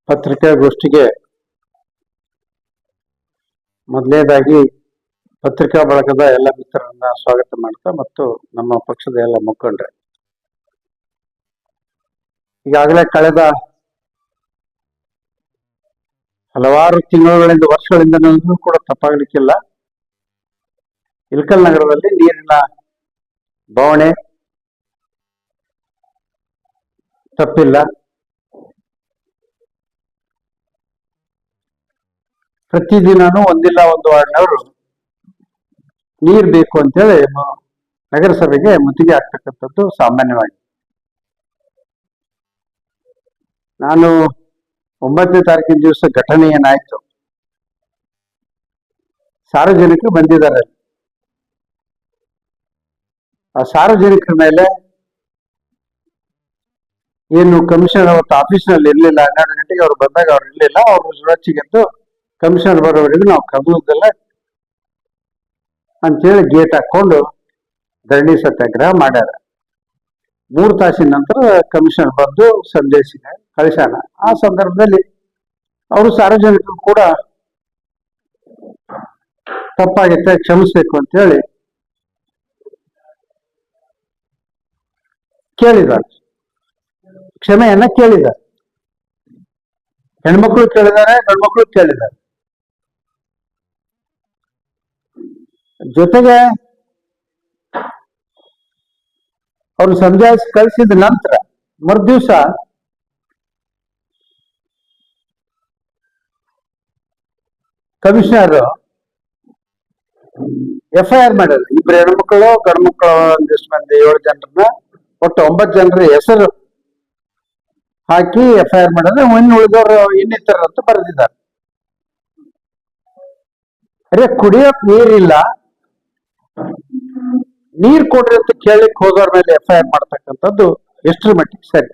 ಪತ್ರಿಕಾಗೋಷ್ಠಿಗೆ ಮೊದಲನೇದಾಗಿ ಪತ್ರಿಕಾ ಬಳಗದ ಎಲ್ಲ ಮಿತ್ರರನ್ನ ಸ್ವಾಗತ ಮಾಡ್ತಾ ಮತ್ತು ನಮ್ಮ ಪಕ್ಷದ ಎಲ್ಲ ಮುಖಂಡರು ಈಗಾಗಲೇ ಕಳೆದ ಹಲವಾರು ತಿಂಗಳುಗಳಿಂದ ವರ್ಷಗಳಿಂದ ಕೂಡ ತಪ್ಪಾಗಲಿಕ್ಕಿಲ್ಲ. ಇಳಕಲ್ ನಗರದಲ್ಲಿ ನೀರಿನ ಬವಣೆ ತಪ್ಪಿಲ್ಲ. ಪ್ರತಿದಿನನೂ ಒಂದಿಲ್ಲ ಒಂದು ವಾರ್ಡ್ನವರು ನೀರು ಬೇಕು ಅಂತೇಳಿ ನಗರಸಭೆಗೆ ಮುತ್ತಿಗೆ ಹಾಕ್ತಕ್ಕಂಥದ್ದು ಸಾಮಾನ್ಯವಾಗಿ. ನಾನು 9ನೇ ತಾರೀಕಿನ ದಿವಸ ಘಟನೆ ಏನಾಯ್ತು, ಸಾರ್ವಜನಿಕರು ಬಂದಿದ್ದಾರೆ. ಆ ಸಾರ್ವಜನಿಕರ ಮೇಲೆ ಏನು ಕಮಿಷನರ್ ಅವತ್ತು ಆಫೀಸ್ನಲ್ಲಿ ಇರ್ಲಿಲ್ಲ, 12 ಗಂಟೆಗೆ ಅವ್ರು ಬಂದಾಗ ಅವ್ರು ಇರ್ಲಿಲ್ಲ. ಅವ್ರು ಸುರಕ್ಷಿಗೆದ್ದು ಕಮಿಷನರ್ ಬರೋವರೆಗೂ ನಾವು ಕದಲುದಿಲ್ಲ ಅಂತೇಳಿ ಗೇಟ್ ಹಾಕೊಂಡು ಧರಣಿ ಸತ್ಯಾಗ್ರಹ ಮಾಡ್ಯಾರ. 3 ತಾಸಿನ ನಂತರ ಕಮಿಷನರ್ ಬಂದು ಸಂದೇಶಿಗೆ ಕಳಿಸ್ಯಾನ. ಆ ಸಂದರ್ಭದಲ್ಲಿ ಅವರು ಸಾರ್ವಜನಿಕರು ಕೂಡ ತಪ್ಪಾಗೈತೆ ಕ್ಷಮಿಸ್ಬೇಕು ಅಂತ ಹೇಳಿ ಕೇಳಿದ್ದಾರೆ, ಕ್ಷಮೆಯನ್ನ ಕೇಳಿದ್ದಾರೆ. ಹೆಣ್ಮಕ್ಳು ಕೇಳಿದ್ದಾರೆ, ಗಂಡ್ಮಕ್ಳು ಕೇಳಿದ್ದಾರೆ. ಜೊತೆಗೆ ಅವ್ರು ಸಂಜಾಯಿಸಿ ಕಳಿಸಿದ ನಂತರ ಮರುದಿವ್ಸ ಕಮಿಷನರ್ FIR ಮಾಡಿದ್ರು. 2 ಹೆಣ್ಮಕ್ಳು ಗಂಡ್ಮಕ್ಳು ಒಂದಿಷ್ಟು ಮಂದಿ 7 ಜನರನ್ನ ಒಟ್ಟು 9 ಜನರ ಹೆಸರು ಹಾಕಿ FIR ಮಾಡಿದ್ರೆ ಇನ್ನು ಉಳಿದವರು ಇನ್ನಿತರ ಅಂತ ಬರೆದಿದ್ದಾರೆ. ಅರೆ ಕುಡಿಯೋಕ್ ನೀರಿಲ್ಲ, ನೀರ್ ಕೊಡ್ರಿ ಅಂತ ಕೇಳಿಕ್ ಹೋದವ್ರ ಮೇಲೆ FIR ಮಾಡ್ತಕ್ಕಂಥದ್ದು ಎಷ್ಟರ ಮಟ್ಟಿಗೆ ಸರಿ?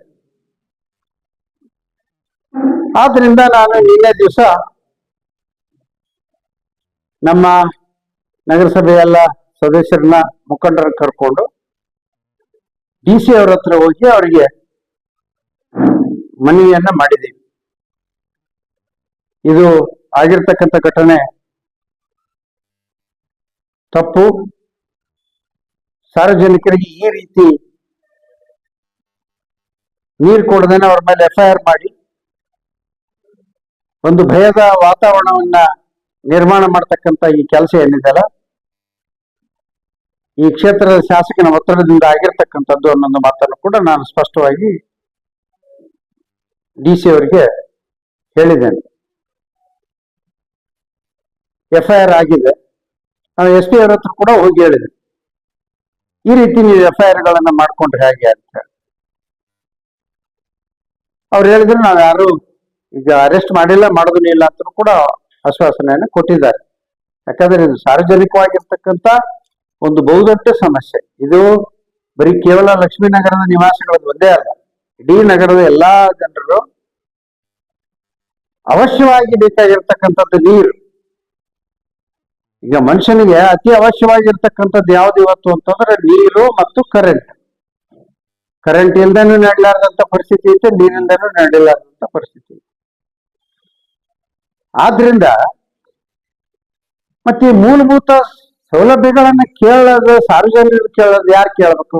ಆದ್ರಿಂದ ನಾನು ನಿನ್ನೆ ದಿವಸ ನಮ್ಮ ನಗರಸಭೆಯ ಎಲ್ಲ ಸದಸ್ಯರನ್ನ ಮುಖಂಡರನ್ನ ಕರ್ಕೊಂಡು DC ಅವ್ರ ಹತ್ರ ಹೋಗಿ ಅವರಿಗೆ ಮನವಿಯನ್ನ ಮಾಡಿದ್ದೀವಿ. ಇದು ಆಗಿರ್ತಕ್ಕಂಥ ಘಟನೆ ತಪ್ಪು. ಸಾರ್ವಜನಿಕರಿಗೆ ಈ ರೀತಿ ನೀರು ಕೊಡದೇನೆ ಅವ್ರ ಮೇಲೆ FIR ಮಾಡಿ ಒಂದು ಭಯದ ವಾತಾವರಣವನ್ನ ನಿರ್ಮಾಣ ಮಾಡ್ತಕ್ಕಂಥ ಈ ಕೆಲಸ ಏನಿದೆಯಲ್ಲ, ಈ ಕ್ಷೇತ್ರದ ಶಾಸಕನ ಒತ್ತಡದಿಂದ ಆಗಿರ್ತಕ್ಕಂಥದ್ದು ಅನ್ನೊಂದು ಮಾತನ್ನು ಕೂಡ ನಾನು ಸ್ಪಷ್ಟವಾಗಿ DC ಅವರಿಗೆ ಹೇಳಿದ್ದೇನೆ. FIR ಆಗಿದೆ. ನಾನು SP ಅವ್ರ ಹತ್ರ ಕೂಡ ಹೋಗಿ ಹೇಳಿದೆ, ಈ ರೀತಿ ನೀವು FIR ಗಳನ್ನ ಮಾಡ್ಕೊಂಡ್ರೆ ಹೇಗೆ ಅಂತ. ಅವ್ರು ಹೇಳಿದ್ರೆ ನಾವು ಯಾರು ಈಗ ಅರೆಸ್ಟ್ ಮಾಡಿಲ್ಲ, ಮಾಡೋದೂ ಇಲ್ಲ ಅಂತ ಕೂಡ ಆಶ್ವಾಸನೆಯನ್ನು ಕೊಟ್ಟಿದ್ದಾರೆ. ಯಾಕಂದ್ರೆ ಇದು ಸಾರ್ವಜನಿಕವಾಗಿರ್ತಕ್ಕಂಥ ಒಂದು ಬಹುದೊಡ್ಡ ಸಮಸ್ಯೆ. ಇದು ಬರೀ ಕೇವಲ ಲಕ್ಷ್ಮೀನಗರದ ನಿವಾಸಿಗಳದ್ದು ಒಂದೇ ಅಲ್ಲ, ಇಡೀ ನಗರದ ಎಲ್ಲಾ ಜನರು ಅವಶ್ಯವಾಗಿ ಬೇಕಾಗಿರ್ತಕ್ಕಂಥದ್ದು ನೀರು. ಈಗ ಮನುಷ್ಯನಿಗೆ ಅತಿ ಅವಶ್ಯವಾಗಿರ್ತಕ್ಕಂಥದ್ದು ಯಾವ್ದು ಇವತ್ತು ಅಂತಂದ್ರೆ ನೀರು ಮತ್ತು ಕರೆಂಟ್. ಕರೆಂಟ್ ಇಲ್ದೇನೂ ನಡಲಾರ್ದಂತ ಪರಿಸ್ಥಿತಿ ಐತೆ, ನೀರಿಲ್ದೇನೂ ನಡಲಾರ್ದಂತ ಪರಿಸ್ಥಿತಿ ಐತೆ. ಆದ್ರಿಂದ ಮತ್ತೆ ಈ ಮೂಲಭೂತ ಸೌಲಭ್ಯಗಳನ್ನ ಕೇಳೋದು, ಸಾರ್ವಜನಿಕರು ಕೇಳೋದು ಯಾರು ಕೇಳಬೇಕು?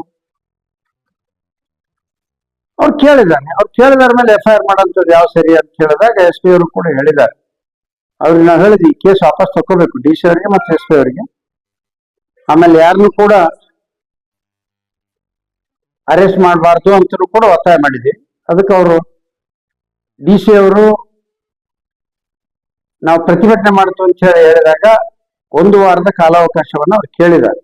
ಅವ್ರು ಕೇಳಿದಾನೆ. ಅವ್ರು ಕೇಳಿದಾರ ಮೇಲೆ FIR ಮಾಡೋಂಥದ್ದು ಯಾವ ಸರಿ ಅಂತ ಕೇಳಿದಾಗ SP ಅವರು ಕೂಡ ಹೇಳಿದ್ದಾರೆ. ಅವ್ರಿಗೆ ನಾವು ಹೇಳಿದ್ವಿ, ಈ ಕೇಸ್ ವಾಪಸ್ ತಕೋಬೇಕು DC ಅವರಿಗೆ ಮತ್ತು SP ಅವರಿಗೆ. ಆಮೇಲೆ ಯಾರನ್ನು ಕೂಡ ಅರೆಸ್ಟ್ ಮಾಡಬಾರ್ದು ಅಂತಲೂ ಕೂಡ ಒತ್ತಾಯ ಮಾಡಿದ್ವಿ. ಅದಕ್ಕೆ ಅವರು DC ಅವರು ನಾವು ಪ್ರತಿಭಟನೆ ಮಾಡ್ತು ಅಂತ ಹೇಳಿ ಹೇಳಿದಾಗ 1 ವಾರದ ಕಾಲಾವಕಾಶವನ್ನು ಅವ್ರು ಕೇಳಿದ್ದಾರೆ.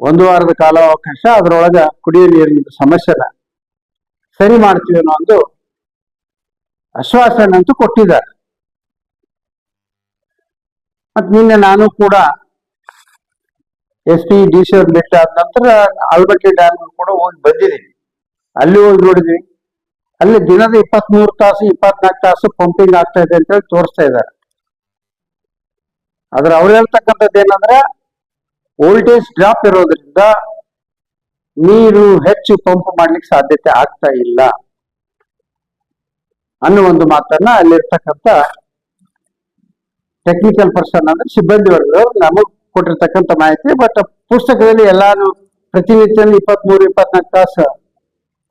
1 ವಾರದ ಕಾಲಾವಕಾಶ, ಅದರೊಳಗ ಕುಡಿಯುವ ನೀರಿನ ಸಮಸ್ಯೆನ ಸರಿ ಮಾಡ್ತೀವಿ ಅನ್ನೋ ಒಂದು ಆಶ್ವಾಸನೆ ಅಂತೂ ಕೊಟ್ಟಿದ್ದಾರೆ. ಮತ್ ನಿನ್ನೆ ನಾನು ಕೂಡ SP DC ಅವ್ರ ಭೇಟಿ ಆದ ನಂತರ ಆಲಮಟ್ಟಿ ಡ್ಯಾಮ್ ಕೂಡ ಹೋಗಿ ಬಂದಿದ್ದೀವಿ. ಅಲ್ಲಿ ಹೋಗಿ ನೋಡಿದ್ವಿ, ಅಲ್ಲಿ ದಿನದ 23 ತಾಸು 24 ತಾಸು ಪಂಪಿಂಗ್ ಆಗ್ತಾ ಇದೆ ಅಂತ ಹೇಳಿ ತೋರಿಸ್ತಾ ಇದ್ದಾರೆ. ಆದ್ರೆ ಅವ್ರು ಹೇಳ್ತಕ್ಕಂಥದ್ದು ಏನಂದ್ರೆ ವೋಲ್ಟೇಜ್ ಡ್ರಾಪ್ ಇರೋದ್ರಿಂದ ನೀರು ಹೆಚ್ಚು ಪಂಪ್ ಮಾಡ್ಲಿಕ್ಕೆ ಸಾಧ್ಯತೆ ಆಗ್ತಾ ಇಲ್ಲ. ಅನ್ನೋ ಒಂದು ಮಾತನ್ನ ಅಲ್ಲಿರ್ತಕ್ಕಂಥ ಟೆಕ್ನಿಕಲ್ ಪರ್ಸನ್ ಅಂದ್ರೆ ಸಿಬ್ಬಂದಿ ವರ್ಗದವರು ನಮಗ್ ಕೊಟ್ಟಿರ್ತಕ್ಕಂಥ ಮಾಹಿತಿ. ಬಟ್ ಪುಸ್ತಕದಲ್ಲಿ ಎಲ್ಲಾನು ಪ್ರತಿನಿತ್ಯ 23-24 ತಾಸು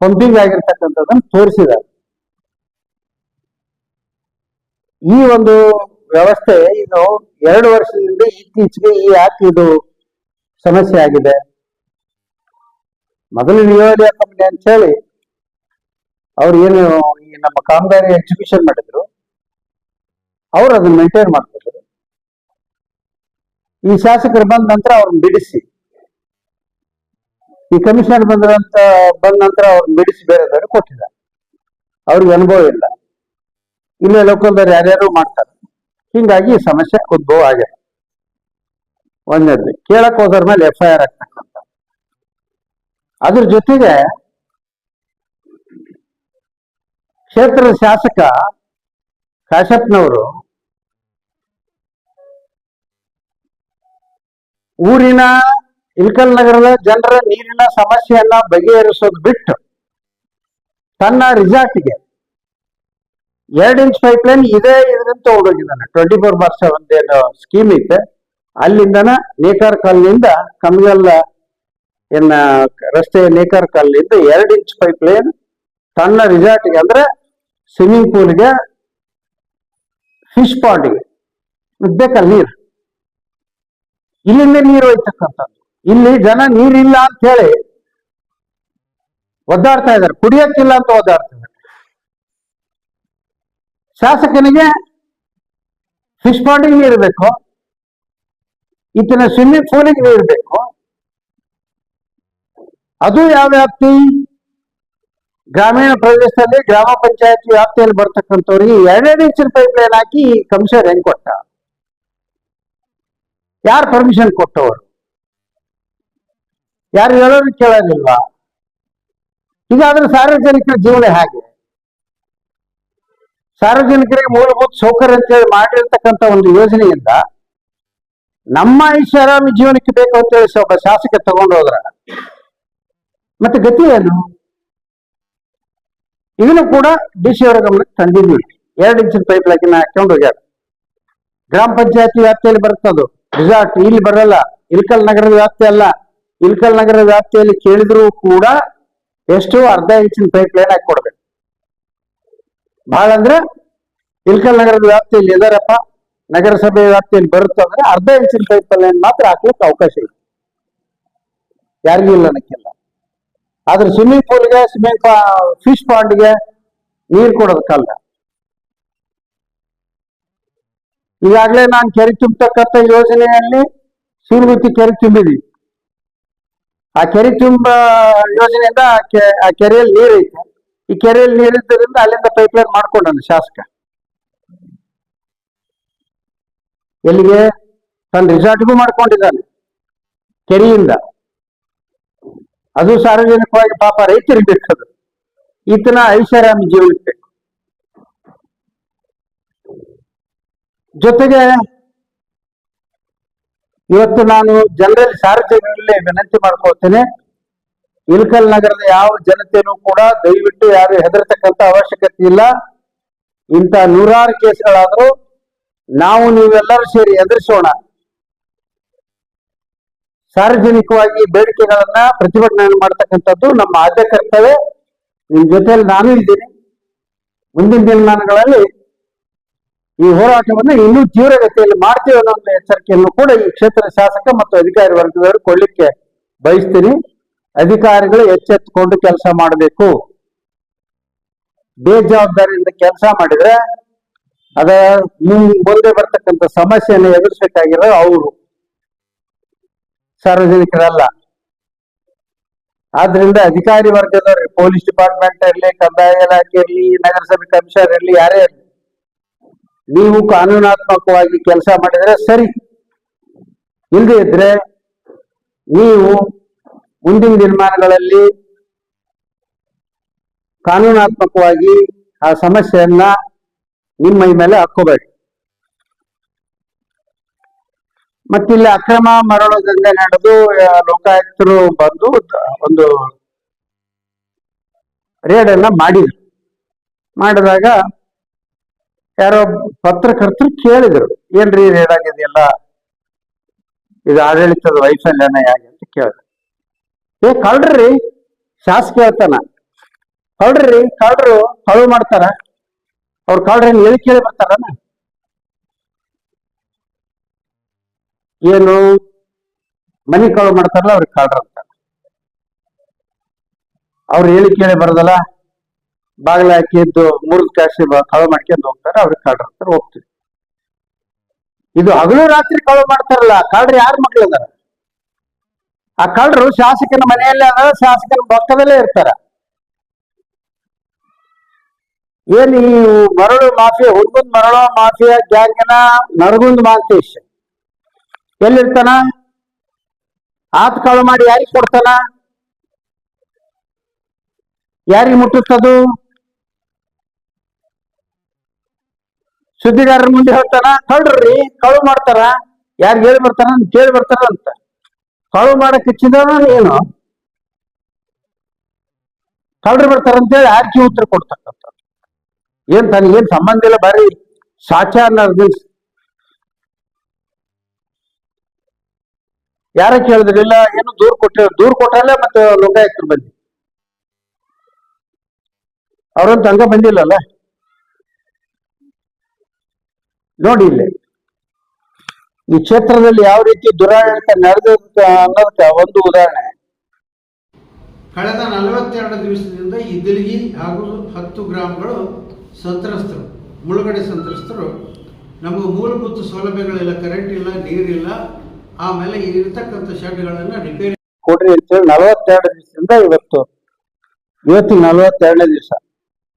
ಪಂಪಿಂಗ್ ಆಗಿರ್ತಕ್ಕಂಥದ್ದನ್ನು ತೋರಿಸಿದ್ದಾರೆ. ಈ ಒಂದು ವ್ಯವಸ್ಥೆ ಇದು 2 ವರ್ಷದಿಂದ ಇತ್ತೀಚೆಗೆ ಯಾಕೆ ಇದು ಸಮಸ್ಯೆ ಆಗಿದೆ. ಮೊದಲು ನಿಯೋಜನೆ ಕಂಪನಿ ಅಂತ ಹೇಳಿ ಅವ್ರು ಏನು ಈ ನಮ್ಮ ಕಾಮಗಾರಿ ಎಕ್ಸಿಕ್ಯೂಷನ್ ಮಾಡಿದ್ರು, ಅವ್ರು ಅದನ್ನ ಮೇಂಟೈನ್ ಮಾಡ್ತಿದ್ರು. ಈ ಶಾಸಕರು ಬಂದ ನಂತರ ಅವ್ರನ್ನ ಬಿಡಿಸಿ, ಈ ಕಮಿಷನರ್ ಬಂದ ನಂತರ ಅವ್ರನ್ನ ಬಿಡಿಸಿ ಬೇರೆದವ್ರಿಗೆ ಕೊಟ್ಟಿದ್ದಾರೆ. ಅವ್ರಿಗೆ ಅನುಭವ ಇಲ್ಲ, ಇಲ್ಲೇ ಲೋಕಲ್ದವ್ರು ಯಾರ್ಯಾರು ಮಾಡ್ತಾರೆ. ಹಿಂಗಾಗಿ ಈ ಸಮಸ್ಯೆ ಉದ್ಭವ ಆಗಿದೆ. ಒಂದನೇದು ಕೇಳಕ್ ಹೋದ್ರ ಮೇಲೆ FIR ಆಗ್ತಕ್ಕಂಥ. ಅದ್ರ ಜೊತೆಗೆ ಕ್ಷೇತ್ರದ ಶಾಸಕ ಕಾಶಪ್ಪನವರು ಊರಿನ ಇಳಕಲ್ ನಗರದ ಜನರ ನೀರಿನ ಸಮಸ್ಯೆಯನ್ನ ಬಗೆಹರಿಸೋದು ಬಿಟ್ಟು ತನ್ನ ರಿಸಾರ್ಟ್ಗೆ 2 ಇಂಚ್ ಪೈಪ್ಲೈನ್ ಇದರಿಂದ ತಗೊಂಡೋಗಿದ್ದಾನೆ. 24/7 ಏನು ಸ್ಕೀಮ್ ಐತೆ ಅಲ್ಲಿಂದನ ನೇಕಾರ ಕಾಲನಿಂದ ಕಮ್ಗಲ್ ರಸ್ತೆಯ ನೇಕಾರ ಕಾಲನಿಂದ 2 ಇಂಚ್ ಪೈಪ್ಲೈನ್ ತನ್ನ ರಿಸಾರ್ಟ್ಗೆ ಅಂದ್ರೆ ಸ್ವಿಮ್ಮಿಂಗ್ ಪೂಲ್ಗೆ, ಫಿಶ್ ಪಾಂಡ್ಗೆ ಬೇಕಲ್ಲ ನೀರು. ಇಲ್ಲಿಂದ ನೀರು ಹೋಯ್ತಕ್ಕಂಥದ್ದು. ಇಲ್ಲಿ ಜನ ನೀರಿಲ್ಲ ಅಂತ ಹೇಳಿ ಒದ್ದಾಡ್ತಾ ಇದ್ದಾರೆ, ಕುಡಿಯಕ್ಕಿಲ್ಲ ಅಂತ ಒದ್ದಾಡ್ತಾ ಇದ್ದಾರೆ. ಶಾಸಕನಿಗೆ ಫಿಶ್ ಪಾಂಡಿಗೆ ನೀರು ಬೇಕು, ಈತನ ಸ್ವಿಮ್ಮಿಂಗ್ ಪೂಲಿಗೆ ನೀರು ಬೇಕು. ಅದು ಯಾವ ವ್ಯಾಪ್ತಿ? ಗ್ರಾಮೀಣ ಪ್ರದೇಶದಲ್ಲಿ ಗ್ರಾಮ ಪಂಚಾಯತ್ ವ್ಯಾಪ್ತಿಯಲ್ಲಿ ಬರ್ತಕ್ಕಂಥವ್ರಿಗೆ 2 ಇಂಚಿನ ಪೈಪ್ಲೈನ್ ಹಾಕಿ ಕಮಿಷನರ್ ಹೆಂಗ್ ಕೊಟ್ಟ? ಯಾರು ಪರ್ಮಿಷನ್ ಕೊಟ್ಟವರು? ಯಾರು ಹೇಳೋರು ಕೇಳೋದಿಲ್ವಾ? ಹೀಗಾದ್ರೆ ಸಾರ್ವಜನಿಕರ ಜೀವನ ಹೇಗೆ? ಸಾರ್ವಜನಿಕರಿಗೆ ಮೂಲಭೂತ ಸೌಕರ್ಯ ಅಂತ ಹೇಳಿ ಮಾಡಿರ್ತಕ್ಕಂಥ ಒಂದು ಯೋಜನೆಯಿಂದ ನಮ್ಮ ಐಷಾರಾಮಿ ಜೀವನಕ್ಕೆ ಬೇಕು ಅಂತ ಹೇಳಿ ಒಬ್ಬ ಶಾಸಕ ತಗೊಂಡು ಹೋದ್ರ ಮತ್ತೆ ಗತಿ ಏನು? ಇದನ್ನು ಕೂಡ DC ಅವರ ಗಮನಕ್ಕೆ ತಂದಿದ್ವಿ. 2 ಇಂಚಿನ ಪೈಪ್ ಲೈನ್ ಹಾಕೊಂಡು ಹೋಗ್ಯಾರ. ಗ್ರಾಮ ಪಂಚಾಯತಿ ವ್ಯಾಪ್ತಿಯಲ್ಲಿ ಬರ್ತದು, ರಿಸಾರ್ಟ್ ಇಲ್ಲಿ ಬರಲ್ಲ. ಇಳಕಲ್ ನಗರದ ವ್ಯಾಪ್ತಿ ಅಲ್ಲ. ಇಳಕಲ್ ನಗರದ ವ್ಯಾಪ್ತಿಯಲ್ಲಿ ಕೇಳಿದ್ರು ಕೂಡ ಎಷ್ಟು 1/2 ಇಂಚಿನ ಪೈಪ್ ಲೈನ್ ಹಾಕಿ ಕೊಡ್ಬೇಕು. ಬಹಳ ಅಂದ್ರೆ ಇಳಕಲ್ ನಗರದ ವ್ಯಾಪ್ತಿಯಲ್ಲಿ ಎದಾರಪ್ಪ ನಗರಸಭೆ ವ್ಯಾಪ್ತಿಯಲ್ಲಿ ಬರುತ್ತಂದ್ರೆ 1/2 ಇಂಚಿನ ಪೈಪ್ ಲೈನ್ ಮಾತ್ರ ಹಾಕ್ಲಿಕ್ಕೆ ಅವಕಾಶ ಇದೆ. ಯಾರಿಗೂ ಇಲ್ಲ ಅನ್ನಕ್ಕಿಲ್ಲ. ಆದ್ರೆ ಸ್ವಿಮ್ಮಿಂಗ್ ಪೂಲ್ಗೆ, ಫಿಶ್ ಪಾಂಡ್ಗೆ ನೀರು ಕೊಡೋದಕ್ಕಲ್ಲ. ಈಗಾಗಲೇ ನಾನು ಕೆರೆ ತುಂಬತಕ್ಕಂಥ ಯೋಜನೆಯಲ್ಲಿ ಸೂರ್ಗುತ್ತಿ ಕೆರೆ ತುಂಬಿದ್ವಿ. ಆ ಕೆರೆ ತುಂಬ ಯೋಜನೆಯಿಂದ ಆ ಕೆರೆಯಲ್ಲಿ ನೀರು ಐತೆ. ಈ ಕೆರೆಯಲ್ಲಿ ನೀರಿದ್ದರಿಂದ ಅಲ್ಲಿಂದ ಪೈಪ್ಲೈನ್ ಮಾಡ್ಕೊಂಡನು ಶಾಸಕ. ಎಲ್ಲಿಗೆ? ತನ್ನ ರಿಸಾರ್ಟ್ಗೂ ಮಾಡ್ಕೊಂಡಿದ್ದಾನೆ ಕೆರೆಯಿಂದ. ಅದು ಸಾರ್ವಜನಿಕವಾಗಿ ಪಾಪ ರೈತರಿಗೆ ಬೇಕದು. ಈತನ ಐಷಾರಾಮಿ ಜೀವನಕ್ಕೆ ಬೇಕು. ಜೊತೆಗೆ ಇವತ್ತು ನಾನು ಜನರಲ್ಲಿ ಸಾರ್ವಜನಿಕರಲ್ಲಿ ವಿನಂತಿ ಮಾಡ್ಕೊಳ್ತೇನೆ, ಇಳಕಲ್ ನಗರದ ಯಾವ ಜನತೆನೂ ಕೂಡ ದಯವಿಟ್ಟು ಯಾರು ಹೆದರ್ತಕ್ಕಂಥ ಅವಶ್ಯಕತೆ ಇಲ್ಲ. ಇಂಥ 100 ಕೇಸ್ಗಳಾದ್ರೂ ನಾವು ನೀವೆಲ್ಲರೂ ಸೇರಿ ಎದುರಿಸೋಣ. ಸಾರ್ವಜನಿಕವಾಗಿ ಬೇಡಿಕೆಗಳನ್ನ ಪ್ರತಿಭಟನೆ ಮಾಡ್ತಕ್ಕಂಥದ್ದು ನಮ್ಮ ಆದ್ಯ ಕರ್ತವ್ಯ. ನಿಮ್ ಜೊತೆಯಲ್ಲಿ ನಾನು ಇದ್ದೀನಿ. ಮುಂದಿನ ದಿನಮಾನಗಳಲ್ಲಿ ಈ ಹೋರಾಟವನ್ನು ಇನ್ನೂ ತೀವ್ರಗತಿಯಲ್ಲಿ ಮಾಡ್ತೀವಿ ಅನ್ನೋ ಒಂದು ಎಚ್ಚರಿಕೆಯನ್ನು ಕೂಡ ಈ ಕ್ಷೇತ್ರ ಶಾಸಕ ಮತ್ತು ಅಧಿಕಾರಿ ವರ್ಗದವರು ಕೊಡ್ಲಿಕ್ಕೆ ಬಯಸ್ತೀನಿ. ಅಧಿಕಾರಿಗಳು ಎಚ್ಚೆತ್ತುಕೊಂಡು ಕೆಲಸ ಮಾಡಬೇಕು. ಬೇಜವಾಬ್ದಾರಿಯಿಂದ ಕೆಲಸ ಮಾಡಿದ್ರೆ ಅದ ಮುಂದೆ ಬರ್ತಕ್ಕಂಥ ಸಮಸ್ಯೆಯನ್ನು ಎದುರಿಸಬೇಕಾಗಿರೋ ಅವರು, ಸಾರ್ವಜನಿಕರಲ್ಲ. ಆದ್ರಿಂದ ಅಧಿಕಾರಿ ವರ್ಗದವ್ರು, ಪೊಲೀಸ್ ಡಿಪಾರ್ಟ್ಮೆಂಟ್ ಇರಲಿ, ಕಂದಾಯ ಇಲಾಖೆ ಇರಲಿ, ನಗರಸಭೆ ಕಮಿಷನರ್ ಇರಲಿ, ಯಾರೇ ಇರಲಿ, ನೀವು ಕಾನೂನಾತ್ಮಕವಾಗಿ ಕೆಲಸ ಮಾಡಿದ್ರೆ ಸರಿ. ಇಲ್ಲದೆ ಇದ್ರೆ ನೀವು ಮುಂದಿನ ದಿನಮಾನಗಳಲ್ಲಿ ಕಾನೂನಾತ್ಮಕವಾಗಿ ಆ ಸಮಸ್ಯೆಯನ್ನ ನಿಮ್ಮ ಮೈ ಮೇಲೆ ಹಾಕೋಬೇಡಿ. ಮತ್ತಿಲ್ಲಿ ಅಕ್ರಮ ಮರಳು ದಂಧೆ ನಡೆದು ಲೋಕಾಯುಕ್ತರು ಬಂದು ಒಂದು ರೇಡ್ ಅನ್ನ ಮಾಡಿದ್ರು. ಮಾಡಿದಾಗ ಯಾರೋ ಪತ್ರಕರ್ತರು ಕೇಳಿದ್ರು, ಏನ್ರಿ ರೇಡ್ ಆಗಿದೆಯಲ್ಲ, ಇದು ಆಡಳಿತದ ವೈಫಲ್ಯನ ಹೇಗೆ ಅಂತ ಕೇಳಿದ್ರು. ಕಳ್ರಿ ಶಾಸಕ ಹೇಳ್ತಾನ, ಕಳ್ರಿ ಕಳ್ರು ಕಳು ಮಾಡ್ತಾರ, ಅವ್ರು ಕಳ್ರೇನು ಹೇಳಿ ಕೇಳಿ ಬರ್ತಾರನ? ಏನು ಮನಿ ಕಳು ಮಾಡ್ತಾರಲ್ಲ ಅವ್ರಿಗೆ ಕಳ್ರ ಅಂತಾರ. ಅವ್ರು ಹೇಳಿ ಕೇಳಿ ಬರೋದಲ್ಲ, ಬಾಗಿಲ ಹಾಕಿದ್ದು ಮುರಿದ ಕಾಸಿ ಕಳು ಮಾಡ್ಕೊಂಡು ಹೋಗ್ತಾರೆ, ಅವ್ರಿಗೆ ಕಳ್ರ ಅಂತಾರೆ, ಹೋಗ್ತೀವಿ. ಇದು ಹಗಲು ರಾತ್ರಿ ಕಳು ಮಾಡ್ತಾರಲ್ಲ, ಕಳ್ರು ಯಾರ ಮಕ್ಳು ಅದಾರ? ಆ ಕಳ್ರು ಶಾಸಕನ ಮನೆಯಲ್ಲೇ ಅದಾರ, ಶಾಸಕನ ಪಕ್ಕದಲ್ಲೇ ಇರ್ತಾರ. ಏನ್ ಈ ಮರಳು ಮಾಫಿಯಾ, ಹುಡ್ಗುಂದ್ ಮರಳು ಮಾಫಿಯಾ ಗ್ಯಾಂಗಿನ ನರಗುಂದ್ ಮಾಂತೇಶ್ ಎಲ್ಲಿರ್ತಾನ? ಆತ್ ಕಳು ಮಾಡಿ ಯಾರಿಗೆ ಕೊಡ್ತಾನ? ಯಾರಿಗೆ ಮುಟ್ಟುತ್ತದು? ಸುದ್ದಿಗಾರರ ಮುಂದೆ ಹೇಳ್ತಾನ, ಕಳ್ರಿ ಕಳು ಮಾಡ್ತಾರ, ಯಾರಿಗೆ ಹೇಳಿ ಬರ್ತಾರ, ಕೇಳಿ ಬರ್ತಾರ ಅಂತ. ಕಳು ಮಾಡಕ್ ಇಚ್ಚಿದ ಏನು? ಕಳ್ರು ಬರ್ತಾರಂತೇಳಿ ಆರ್ಕಿ ಉತ್ತರ ಕೊಡ್ತಕ್ಕಂಥ ಏನ್ ತನಗೇನ್ ಸಂಬಂಧ ಇಲ್ಲ, ಬರೀ ಸಾಚಾ ಅನ್ನೋದು. ಯಾರ ಕೇಳಿದ್ರಿಲ್ಲ, ಏನು ದೂರ್ ಕೊಟ್ಟಲ್ಲೇ ಮತ್ತೆ ಲೋಕಾಯುಕ್ತರು ಬಂದಿ, ಅವ್ರಂತ ಹಂಗ ಬಂದಿಲ್ಲಲ್ಲ. ನೋಡಿ ಇಲ್ಲಿ ಈ ಕ್ಷೇತ್ರದಲ್ಲಿ ಯಾವ ರೀತಿ ದುರಾಡಳಿತ ನಡೆದಿರುತ್ತೆ ಅನ್ನೋದಕ್ಕೆ ಒಂದು ಉದಾಹರಣೆ. ಕಳೆದ 42 ದಿವಸದಿಂದ ಇದ್ದಲಿಗಿ ಹಾಗೂ 10 ಗ್ರಾಮಗಳು ಸಂತ್ರಸ್ತರು, ಮುಳುಗಡೆ ಸಂತ್ರಸ್ತರು, ನಮಗೆ ಮೂಲಭೂತ ಸೌಲಭ್ಯಗಳಿಲ್ಲ, ಕರೆಂಟ್ ಇಲ್ಲ, ನೀರಿಲ್ಲ, ಆಮೇಲೆ ಇರತಕ್ಕಂಥ ಶೆಡ್ಗಳನ್ನು ರಿಪೇರಿ ಕೊಡ್ರಿ ಅಂತೇಳಿ 42 ದಿವಸದಿಂದ ಇವತ್ತಿಗೆ 42ನೇ ದಿವಸ